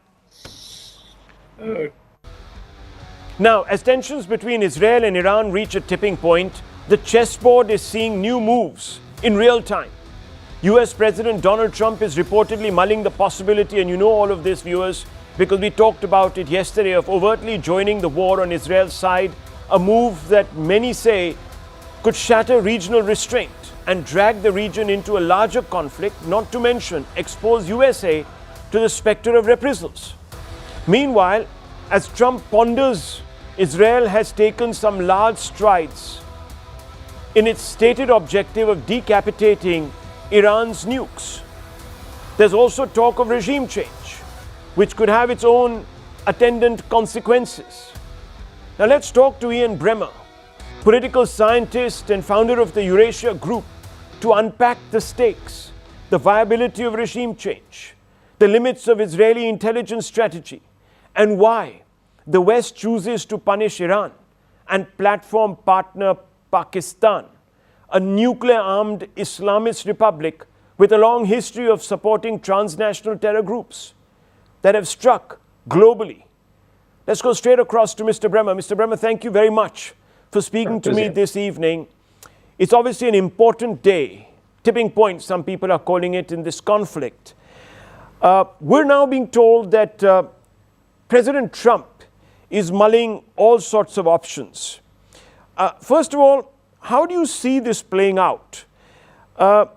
Now, as tensions between Israel and Iran reach a tipping point, the chessboard is seeing new moves in real time. US President Donald Trump is reportedly mulling the possibility, and you know all of this, viewers, because we talked about it yesterday, of overtly joining the war on Israel's side, a move that many say could shatter regional restraint and drag the region into a larger conflict, not to mention expose USA to the specter of reprisals. Meanwhile, as Trump ponders, Israel has taken some large strides in its stated objective of decapitating Iran's nukes. There's also talk of regime change, which could have its own attendant consequences. Now let's talk to Ian Bremmer, political scientist and founder of the Eurasia Group, to unpack the stakes, the viability of regime change, the limits of Israeli intelligence strategy, and why the West chooses to punish Iran and platform partner Pakistan, a nuclear-armed Islamist republic with a long history of supporting transnational terror groups that have struck globally. Let's go straight across to Mr. Bremmer. Mr. Bremmer, thank you very much for speaking to me this evening. It's obviously an important day, tipping point, some people are calling it, in this conflict. We're now being told that President Trump is mulling all sorts of options. First of all, how do you see this playing out? Will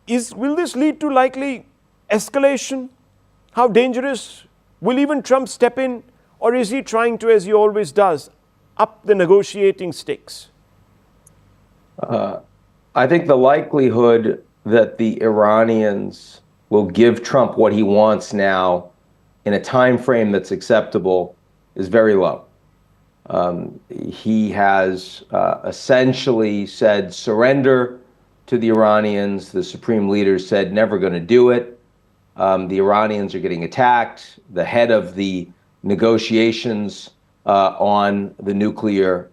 this lead to likely escalation? How dangerous? Will even Trump step in? Or is he trying to, as he always does, up the negotiating stakes? I think the likelihood that the Iranians will give Trump what he wants now in a time frame that's acceptable is very low. He has essentially said surrender to the Iranians. The supreme leader said never going to do it. The Iranians are getting attacked. The head of the negotiations on the nuclear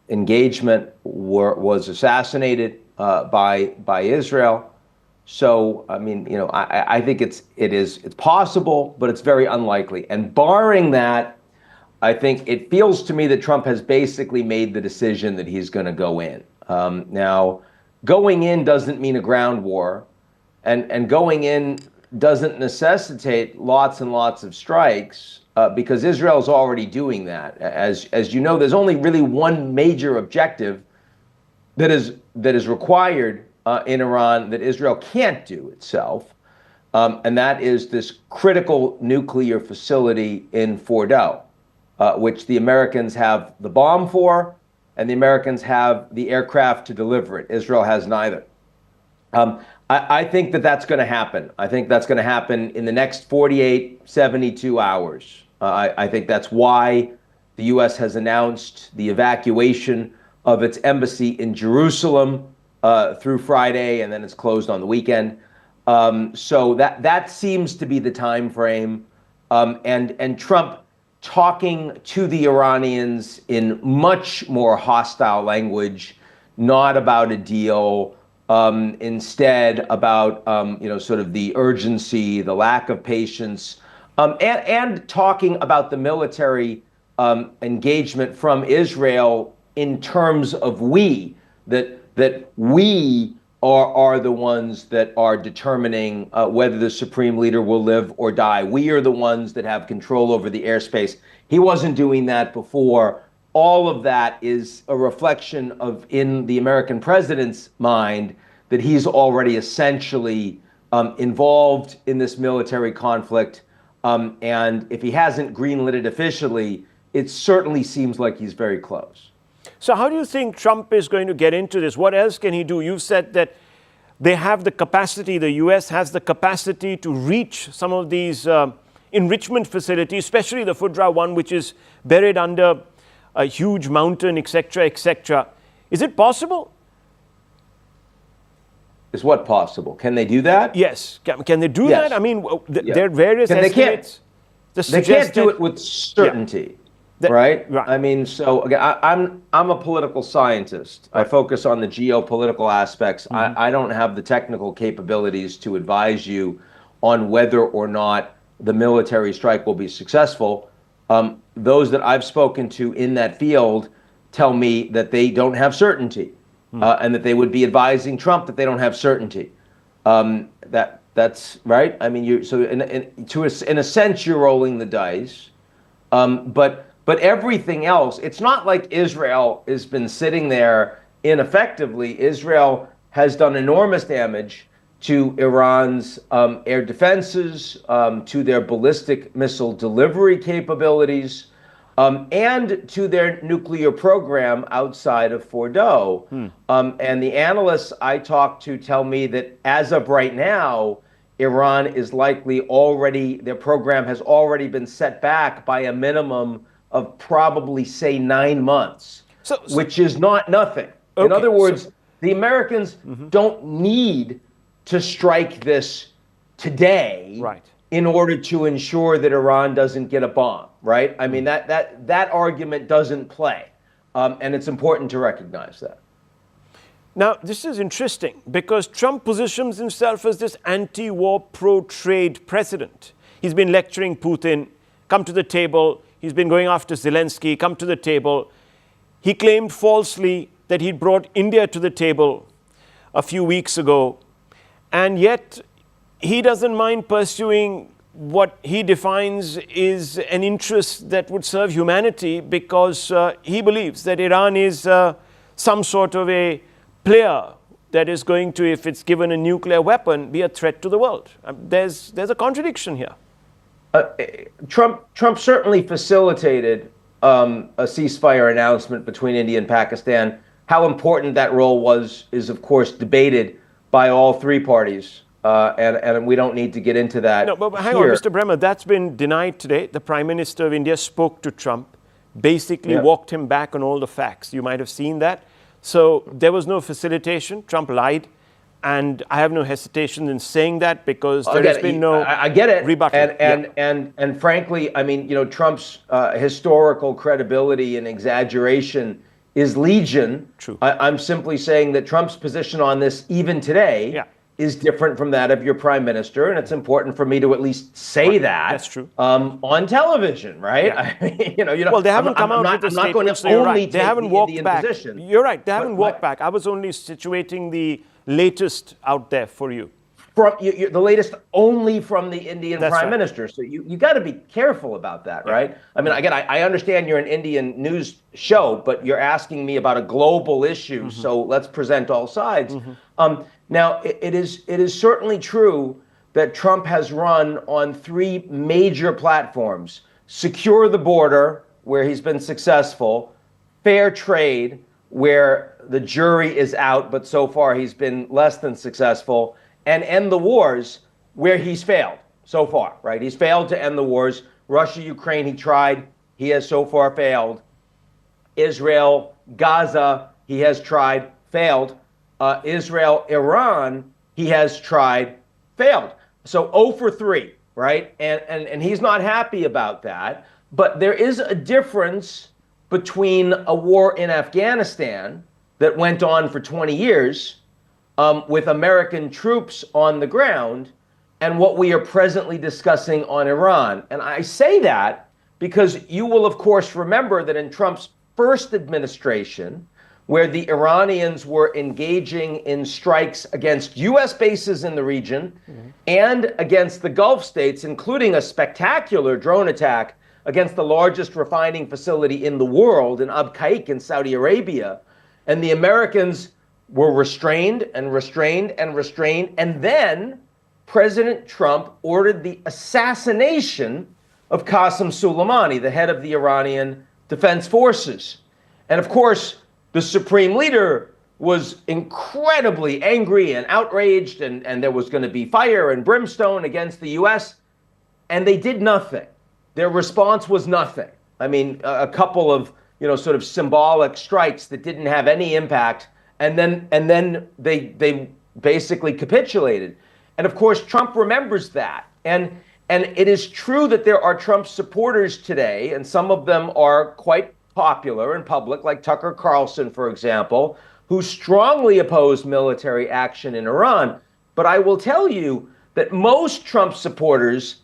engagement was assassinated by Israel. So, I mean, you know, I think it's possible, but it's very unlikely. And barring that, I think it feels to me that Trump has basically made the decision that he's going to go in. Now, going in doesn't mean a ground war, and going in doesn't necessitate lots and lots of strikes, because Israel's already doing that. As you know, there's only really one major objective that is required in Iran that Israel can't do itself, and that is this critical nuclear facility in Fordow, which the Americans have the bomb for, and the Americans have the aircraft to deliver it. Israel has neither. I think that's going to happen. I think that's going to happen in the next 48, 72 hours. I think that's why the U.S. has announced the evacuation of its embassy in Jerusalem through Friday, and then it's closed on the weekend. So that seems to be the time frame. And Trump talking to the Iranians in much more hostile language, not about a deal, instead about, sort of the urgency, the lack of patience, and talking about the military engagement from Israel in terms of that we are the ones that are determining whether the supreme leader will live or die. We are the ones that have control over the airspace. He wasn't doing that before. All of that is a reflection of, in the American president's mind, that he's already essentially involved in this military conflict. And if he hasn't greenlit it officially, it certainly seems like he's very close. So how do you think Trump is going to get into this? What else can he do? You've said that they have the capacity, the US has the capacity to reach some of these enrichment facilities, especially the Fudra one, which is buried under a huge mountain, etc., etc. Is it possible? Is what possible? Can they do that? Yes. Can they do Yes. that? I mean, there are various estimates. They can't do it with certainty. Right? I mean, so again, I'm a political scientist. I focus on the geopolitical aspects. I don't have the technical capabilities to advise you on whether or not the military strike will be successful. Those that I've spoken to in that field tell me that they don't have certainty, and that they would be advising Trump that they don't have certainty. That's right. I mean, in a sense, you're rolling the dice, But everything else, it's not like Israel has been sitting there ineffectively. Israel has done enormous damage to Iran's air defenses, to their ballistic missile delivery capabilities, and to their nuclear program outside of Fordo. And the analysts I talked to tell me that as of right now, Iran is likely their program has already been set back by a minimum of probably, say, 9 months, which is not nothing. Okay, in other words, the Americans don't need to strike this today in order to ensure that Iran doesn't get a bomb, right? I mean, that argument doesn't play, and it's important to recognize that. Now, this is interesting because Trump positions himself as this anti-war, pro-trade president. He's been lecturing Putin, come to the table. He's been going after Zelensky, come to the table. He claimed falsely that he'd brought India to the table a few weeks ago. And yet, he doesn't mind pursuing what he defines is an interest that would serve humanity because he believes that Iran is some sort of a player that is going to, if it's given a nuclear weapon, be a threat to the world. There's a contradiction here. Trump certainly facilitated a ceasefire announcement between India and Pakistan. How important that role was is, of course, debated by all three parties, and we don't need to get into that. No, but hang on, Mr. Bremer, that's been denied today. The Prime Minister of India spoke to Trump, basically walked him back on all the facts. You might have seen that. So there was no facilitation. Trump lied. And I have no hesitation in saying that because there has been no I get it. rebuttal. And frankly, I mean, Trump's historical credibility and exaggeration is legion. True. I'm simply saying that Trump's position on this, even today, is different from that of your prime minister, and it's important for me to at least say that. That's true. On television, right? Yeah. I mean, well, they haven't come out with a statement. I'm not going to so you're only right. They take haven't the walked Indian back. position. You're right. They haven't walked back. I was only situating the latest out there for you. From the latest only from the Indian That's Prime right. Minister. So you got to be careful about that, right? I mean, again, I understand you're an Indian news show, but you're asking me about a global issue. So let's present all sides. Now, it is certainly true that Trump has run on three major platforms: secure the border, where he's been successful; fair trade, where the jury is out, but so far he's been less than successful; and end the wars, where he's failed so far, right? He's failed to end the wars. Russia, Ukraine, he tried. He has so far failed. Israel, Gaza, he has tried, failed. Israel, Iran, he has tried, failed. So 0 for 3, right? And he's not happy about that. but there is a difference between a war in Afghanistan that went on for 20 years with American troops on the ground and what we are presently discussing on Iran. And I say that because you will, of course, remember that in Trump's first administration, where the Iranians were engaging in strikes against U.S. bases in the region and against the Gulf states, including a spectacular drone attack against the largest refining facility in the world in Abu Qaik in Saudi Arabia. And the Americans were restrained and restrained and restrained. And then President Trump ordered the assassination of Qasem Soleimani, the head of the Iranian Defense Forces. And of course, the supreme leader was incredibly angry and outraged, and there was going to be fire and brimstone against the U.S., and they did nothing. Their response was nothing. I mean, a couple of, sort of symbolic strikes that didn't have any impact, and then they basically capitulated. And of course, Trump remembers that. And it is true that there are Trump supporters today, and some of them are quite popular in public, like Tucker Carlson, for example, who strongly oppose military action in Iran. But I will tell you that most Trump supporters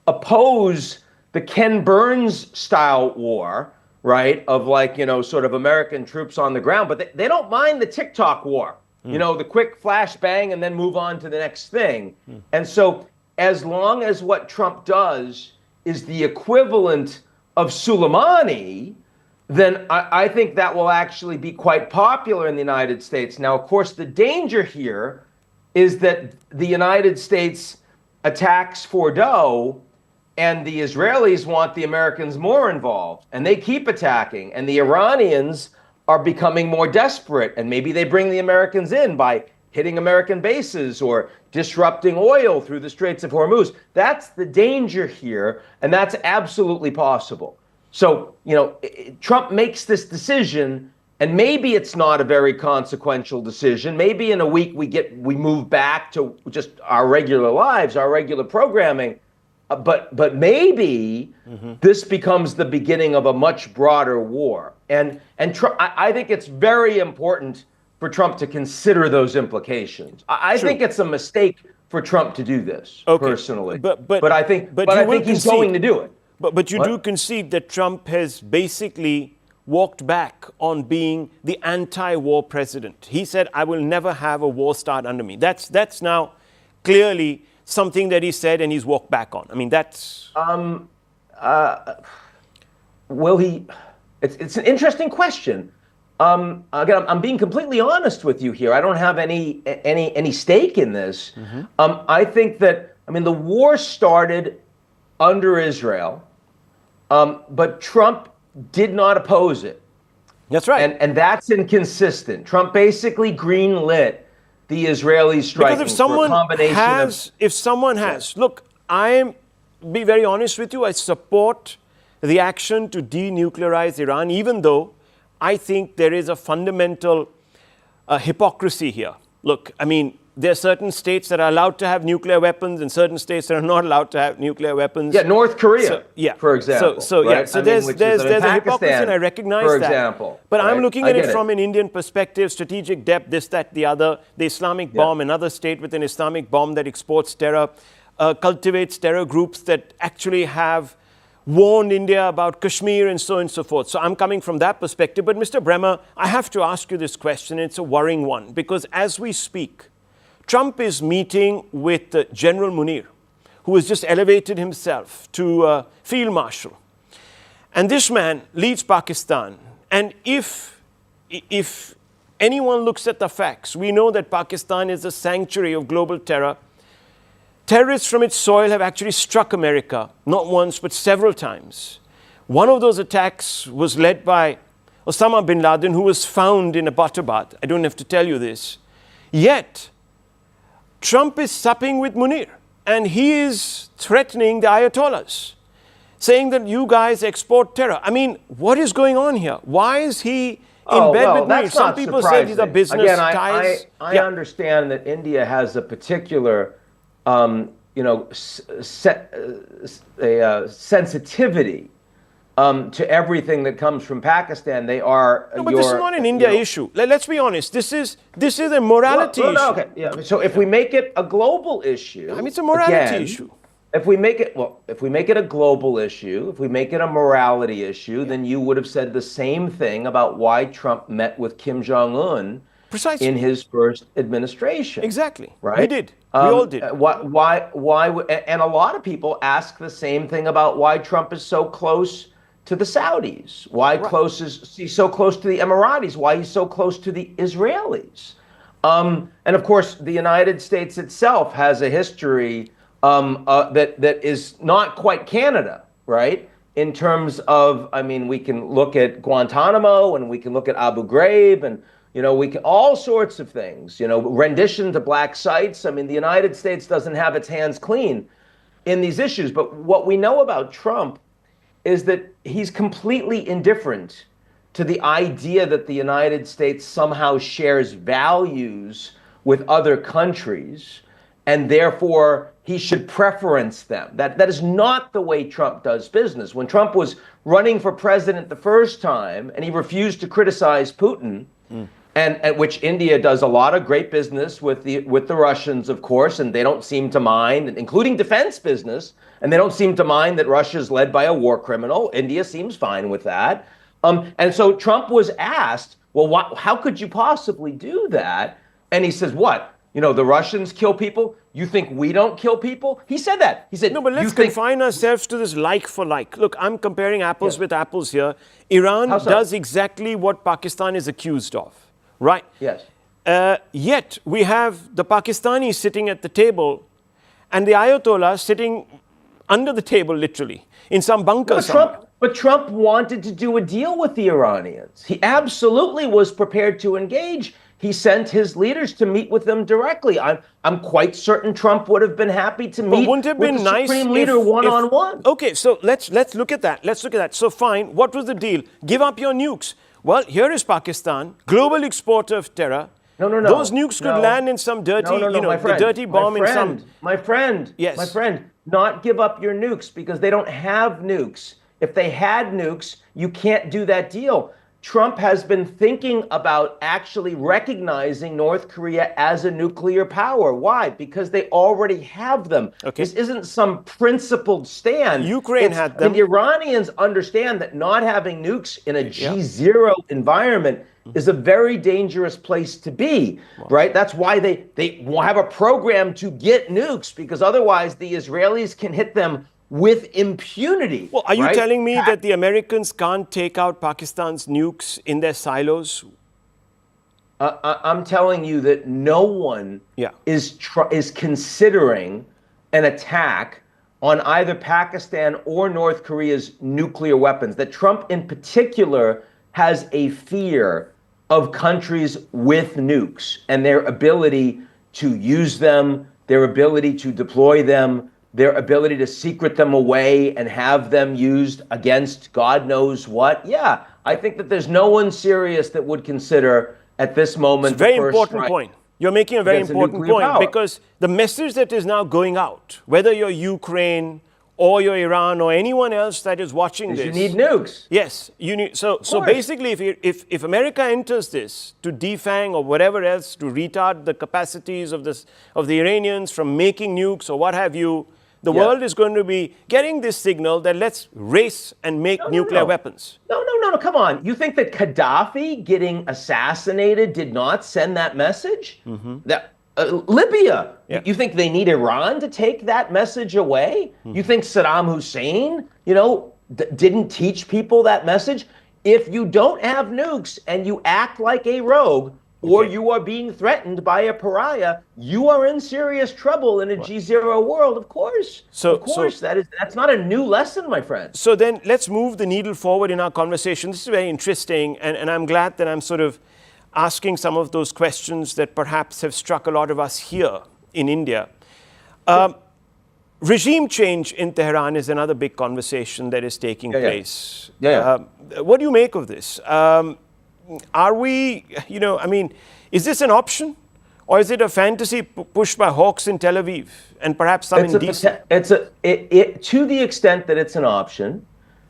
oppose the Ken Burns style war, right, of sort of American troops on the ground, but they don't mind the TikTok war, the quick flash bang and then move on to the next thing. And so as long as what Trump does is the equivalent of Soleimani, then I think that will actually be quite popular in the United States. Now, of course, the danger here is that the United States attacks Fordo, and the Israelis want the Americans more involved, and they keep attacking, and the Iranians are becoming more desperate, and maybe they bring the Americans in by hitting American bases or disrupting oil through the Straits of Hormuz. That's the danger here, and that's absolutely possible. So, Trump makes this decision, and maybe it's not a very consequential decision. Maybe in a week we move back to just our regular lives, our regular programming. But maybe this becomes the beginning of a much broader war. And Trump, I think it's very important for Trump to consider those implications. I think it's a mistake for Trump to do this, personally. But I think he's going to do it. But you do concede that Trump has basically walked back on being the anti-war president. He said, I will never have a war start under me. That's now clearly something that he said and he's walked back on. I mean, that's... Will he... It's an interesting question. Again, I'm being completely honest with you here. I don't have any stake in this. I think that, the war started under Israel, but Trump did not oppose it. That's right. And that's inconsistent. Trump basically greenlit the Israelis striking. Because if someone has, look, be very honest with you, I support the action to denuclearize Iran, even though I think there is a fundamental hypocrisy here. Look, there are certain states that are allowed to have nuclear weapons and certain states that are not allowed to have nuclear weapons. Yeah, North Korea, for example. So there's a hypocrisy, and I recognize that. Example, but I'm looking at it from an Indian perspective, strategic depth, this, that, the other. The Islamic bomb, another state with an Islamic bomb that exports terror, cultivates terror groups that actually have warned India about Kashmir and so on and so forth. So I'm coming from that perspective. But Mr. Bremer, I have to ask you this question. It's a worrying one, because as we speak, Trump is meeting with General Munir, who has just elevated himself to field marshal. And this man leads Pakistan. And if anyone looks at the facts, we know that Pakistan is a sanctuary of global terror. Terrorists from its soil have actually struck America, not once, but several times. One of those attacks was led by Osama bin Laden, who was found in Abbottabad. I don't have to tell you this. Yet, Trump is supping with Munir, and he is threatening the Ayatollahs, saying that you guys export terror. What is going on here? Why is he in bed with Munir? Some people say these are business ties. I understand that India has a particular sensitivity to everything that comes from Pakistan. They are. No, but this is not an India issue. Let's be honest. This is a morality issue. No, okay. Yeah. So if we make it a global issue, I mean, it's a morality issue. If we make it a global issue, if we make it a morality issue, then you would have said the same thing about why Trump met with Kim Jong-un precisely in his first administration. Exactly. Right? We did. We all did. Why? And a lot of people ask the same thing about why Trump is so close to the Saudis. Why he's so close to the Emiratis? Why he's so close to the Israelis? And of course, the United States itself has a history that is not quite Canada, right? In terms of, I mean, we can look at Guantanamo and we can look at Abu Ghraib and, we can all sorts of things, rendition to black sites. I mean, the United States doesn't have its hands clean in these issues. But what we know about Trump is that he's completely indifferent to the idea that the United States somehow shares values with other countries, and therefore he should preference them. That is not the way Trump does business. When Trump was running for president the first time and he refused to criticize Putin, and at which India does a lot of great business with the Russians, of course, and they don't seem to mind, including defense business, and they don't seem to mind that Russia is led by a war criminal. India seems fine with that. And so Trump was asked, well, how could you possibly do that? And he says, what? The Russians kill people. You think we don't kill people? He said that. He said, no, but let's confine ourselves to this like for like. Look, I'm comparing apples with apples here. Iran does exactly what Pakistan is accused of, right? Yes. Yet we have the Pakistanis sitting at the table and the Ayatollah sitting under the table, literally, in some bunker somewhere. But Trump wanted to do a deal with the Iranians. He absolutely was prepared to engage. He sent his leaders to meet with them directly. I'm quite certain Trump would have been happy to meet with the Supreme Leader one-on-one. Okay, so let's look at that. Let's look at that. So fine, what was the deal? Give up your nukes. Well, here is Pakistan, global exporter of terror. No. Those nukes could land in some dirty, the dirty bomb in some... My friend, yes. My friend, not give up your nukes because they don't have nukes. If they had nukes, you can't do that deal. Trump has been thinking about actually recognizing North Korea as a nuclear power. Why? Because they already have them. Okay. This isn't some principled stand. Ukraine had them. And the Iranians understand that not having nukes in a G0 environment is a very dangerous place to be, right? That's why they have a program to get nukes, because otherwise the Israelis can hit them with impunity. Well, are you telling me that the Americans can't take out Pakistan's nukes in their silos? I'm telling you that no one is considering an attack on either Pakistan or North Korea's nuclear weapons. That Trump in particular has a fear of countries with nukes and their ability to use them, their ability to deploy them, their ability to secret them away and have them used against God knows what. Yeah, I think that there's no one serious that would consider at this moment. It's a very important point. You're making a very important point because the message that is now going out, whether you're Ukraine or you're Iran or anyone else that is watching this, you need nukes. Yes, you need. So basically, if America enters this to defang or whatever else to retard the capacities of the Iranians from making nukes or what have you, the world is going to be getting this signal that let's race and make nuclear weapons. No, come on. You think that Gaddafi getting assassinated did not send that message? That Libya, you think they need Iran to take that message away? You think Saddam Hussein, didn't teach people that message? If you don't have nukes and you act like a rogue, or you are being threatened by a pariah, you are in serious trouble in a G0 world, of course. That's not a new lesson, my friend. So then let's move the needle forward in our conversation. This is very interesting, and I'm glad that I'm sort of asking some of those questions that perhaps have struck a lot of us here in India. Regime change in Tehran is another big conversation that is taking place. What do you make of this? Are we, is this an option? Or is it a fantasy pushed by hawks in Tel Aviv and perhaps some in DC? To the extent that it's an option,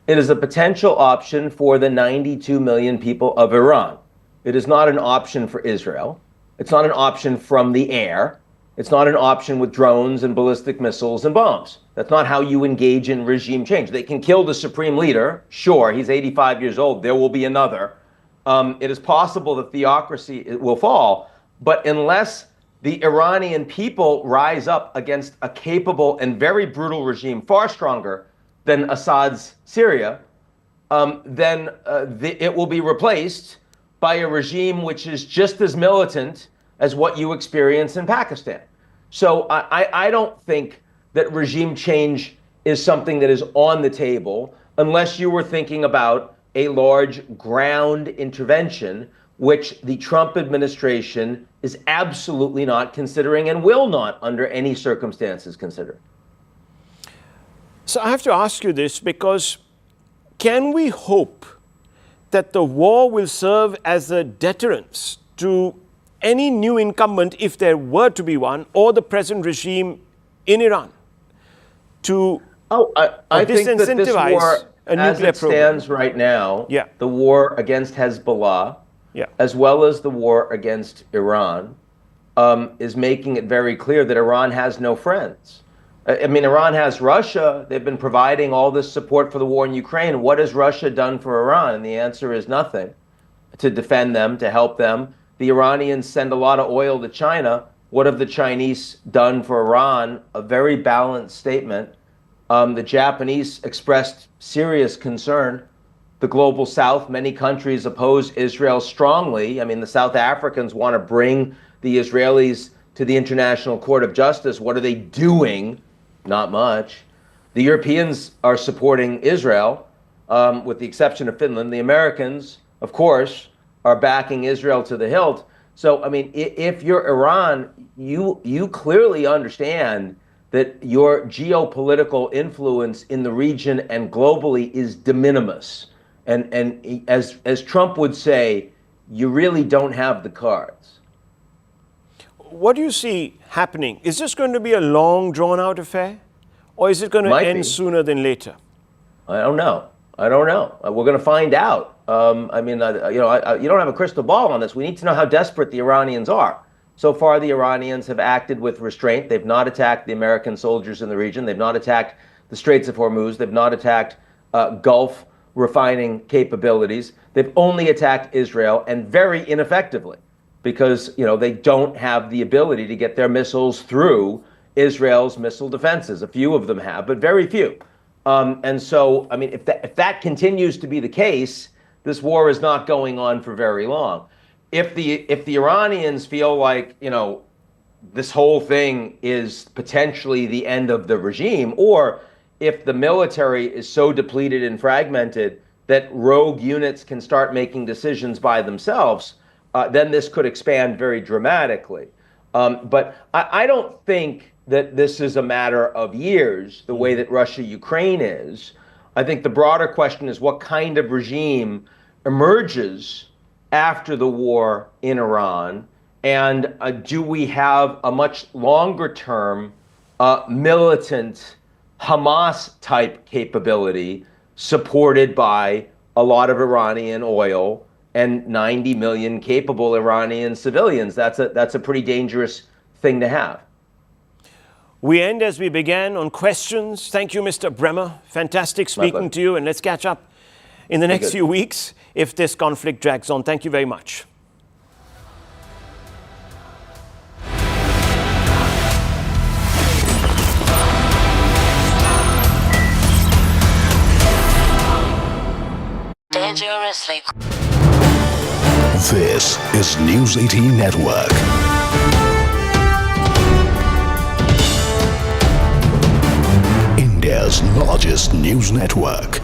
It is a potential option for the 92 million people of Iran. It is not an option for Israel. It's not an option from the air. It's not an option with drones and ballistic missiles and bombs. That's not how you engage in regime change. They can kill the supreme leader. Sure, he's 85 years old. There will be another. It is possible that theocracy will fall, but unless the Iranian people rise up against a capable and very brutal regime, far stronger than Assad's Syria, then it will be replaced by a regime which is just as militant as what you experience in Pakistan. So I don't think that regime change is something that is on the table unless you were thinking about a large ground intervention, which the Trump administration is absolutely not considering and will not under any circumstances consider. So I have to ask you this, because can we hope that the war will serve as a deterrence to any new incumbent, if there were to be one, or the present regime in Iran, to I think that this war, a as nuclear it stands right now, the war against Hezbollah, as well as the war against Iran, is making it very clear that Iran has no friends. I mean, Iran has Russia. They've been providing all this support for the war in Ukraine. What has Russia done for Iran? And the answer is nothing to defend them, to help them. The Iranians send a lot of oil to China. What have the Chinese done for Iran? A very balanced statement. The Japanese expressed serious concern. The global South, many countries oppose Israel strongly. I mean, the South Africans want to bring the Israelis to the International Court of Justice. What are they doing? Not much. The Europeans are supporting Israel, with the exception of Finland. The Americans, of course, are backing Israel to the hilt. So, I mean, if you're Iran, you clearly understand that your geopolitical influence in the region and globally is de minimis. And as Trump would say, you really don't have the cards. What do you see happening? Is this going to be a long, drawn-out affair? Or is it going to end sooner than later? I don't know. We're going to find out. I mean, you don't have a crystal ball on this. We need to know how desperate the Iranians are. So far, the Iranians have acted with restraint. They've not attacked the American soldiers in the region. They've not attacked the Straits of Hormuz. They've not attacked Gulf refining capabilities. They've only attacked Israel, and very ineffectively, because they don't have the ability to get their missiles through Israel's missile defenses. A few of them have, but very few. And so, I mean, if that continues to be the case, this war is not going on for very long. If the Iranians feel like, this whole thing is potentially the end of the regime, or if the military is so depleted and fragmented that rogue units can start making decisions by themselves, then this could expand very dramatically. But I don't think that this is a matter of years, the way that Russia-Ukraine is. I think the broader question is what kind of regime emerges after the war in Iran, and do we have a much longer-term militant Hamas-type capability supported by a lot of Iranian oil and 90 million capable Iranian civilians? That's a pretty dangerous thing to have. We end as we began on questions. Thank you, Mr. Bremer. Fantastic speaking to you, and let's catch up in the next few weeks if this conflict drags on. Thank you very much. Dangerously. This is News 18 Network. India's largest news network.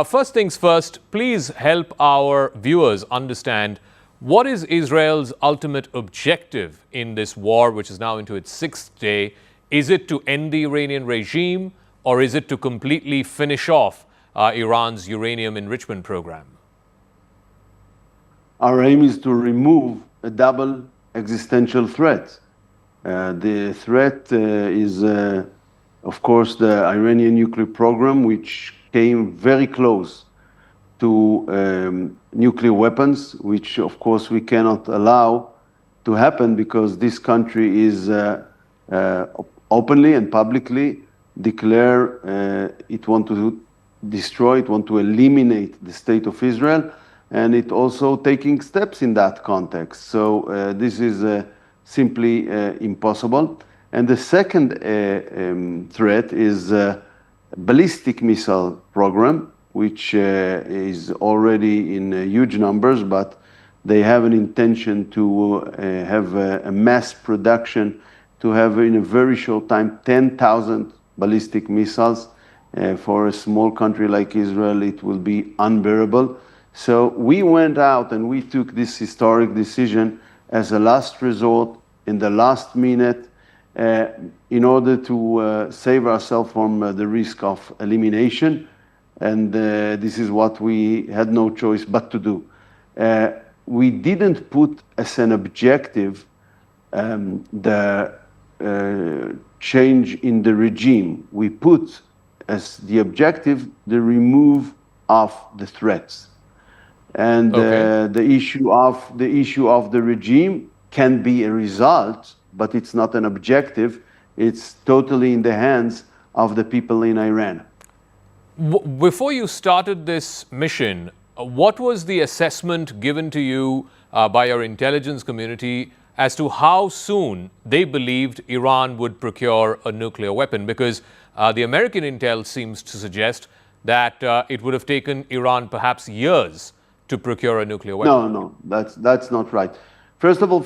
First things first, please help our viewers understand what is Israel's ultimate objective in this war, which is now into its sixth day. Is it to end the Iranian regime, or is it to completely finish off Iran's uranium enrichment program? Our aim is to remove a double existential threat. The threat is of course, the Iranian nuclear program, which came very close to nuclear weapons, which, of course, we cannot allow to happen because this country is openly and publicly declare it want to destroy, it want to eliminate the state of Israel, and it also taking steps in that context. So this is simply impossible. And the second threat is ballistic missile program, which is already in huge numbers, but they have an intention to have a mass production, to have in a very short time 10,000 ballistic missiles. For a small country like Israel, it will be unbearable. So we went out and we took this historic decision as a last resort in the last minute in order to save ourselves from the risk of elimination. And this is what we had no choice but to do. We didn't put as an objective the change in the regime. We put as the objective the remove of the threats. And the issue of the regime can be a result, but it's not an objective. It's totally in the hands of the people in Iran. Before you started this mission, what was the assessment given to you by your intelligence community as to how soon they believed Iran would procure a nuclear weapon? Because the American intel seems to suggest that it would have taken Iran perhaps years to procure a nuclear weapon. No, that's not right. First of all,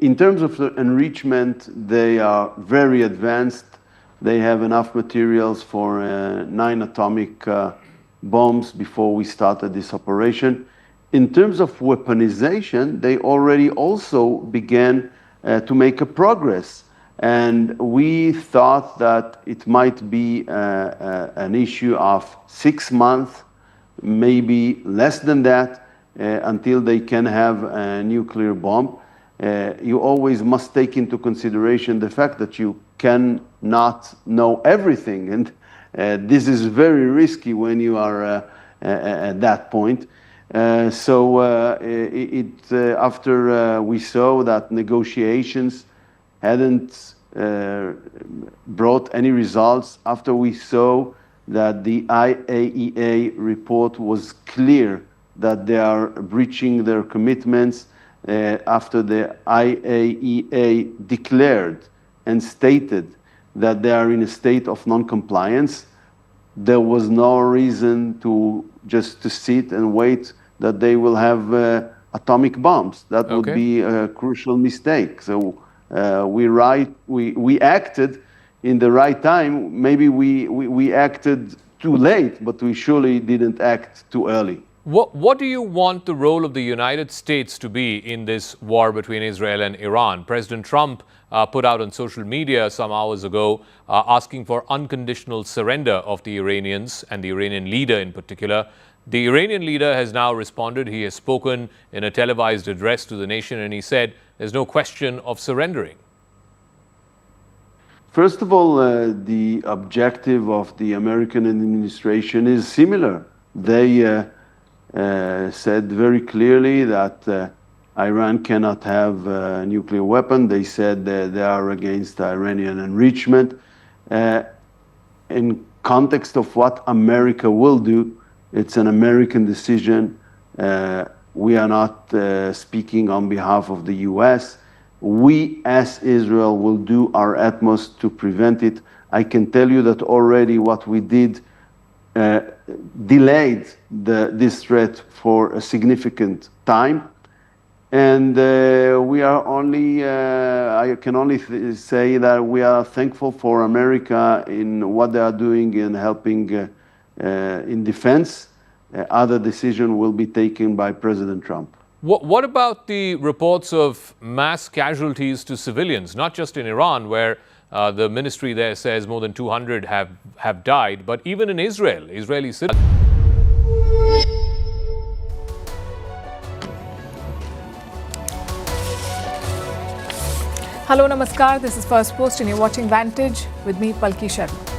in terms of the enrichment, they are very advanced. They have enough materials for 9 atomic bombs before we started this operation. In terms of weaponization, they already also began to make a progress. And we thought that it might be an issue of 6 months, maybe less than that, until they can have a nuclear bomb. You always must take into consideration the fact that you cannot know everything. And this is very risky when you are at that point. After we saw that negotiations hadn't brought any results, after we saw that the IAEA report was clear that they are breaching their commitments, after the IAEA declared and stated that they are in a state of non-compliance, there was no reason to just to sit and wait that they will have atomic bombs. That would be a crucial mistake. So we acted in the right time. Maybe we acted too late, but we surely didn't act too early. What do you want the role of the United States to be in this war between Israel and Iran? President Trump put out on social media some hours ago asking for unconditional surrender of the Iranians and the Iranian leader in particular. The Iranian leader has now responded. He has spoken in a televised address to the nation, and he said there's no question of surrendering. First of all, the objective of the American administration is similar. They said very clearly that Iran cannot have a nuclear weapon. They said that they are against Iranian enrichment. In context of what America will do, it's an American decision. We are not speaking on behalf of the US. We, as Israel, will do our utmost to prevent it. I can tell you that already what we did delayed this threat for a significant time. And we are only, I can only say that we are thankful for America in what they are doing in helping in defense. Other decision will be taken by President Trump. What about the reports of mass casualties to civilians, not just in Iran, where the ministry there says more than 200 have died, but even in Israel, Israeli citizens? Hello, namaskar. This is First Post and you're watching Vantage with me, Palki Sharma.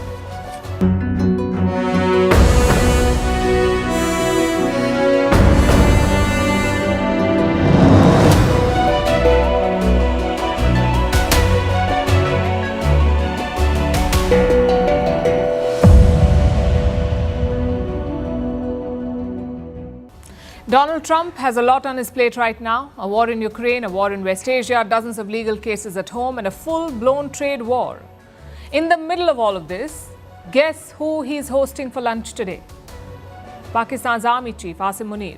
Donald Trump has a lot on his plate right now. A war in Ukraine, a war in West Asia, dozens of legal cases at home, and a full-blown trade war. In the middle of all of this, guess who he's hosting for lunch today? Pakistan's Army Chief Asim Munir.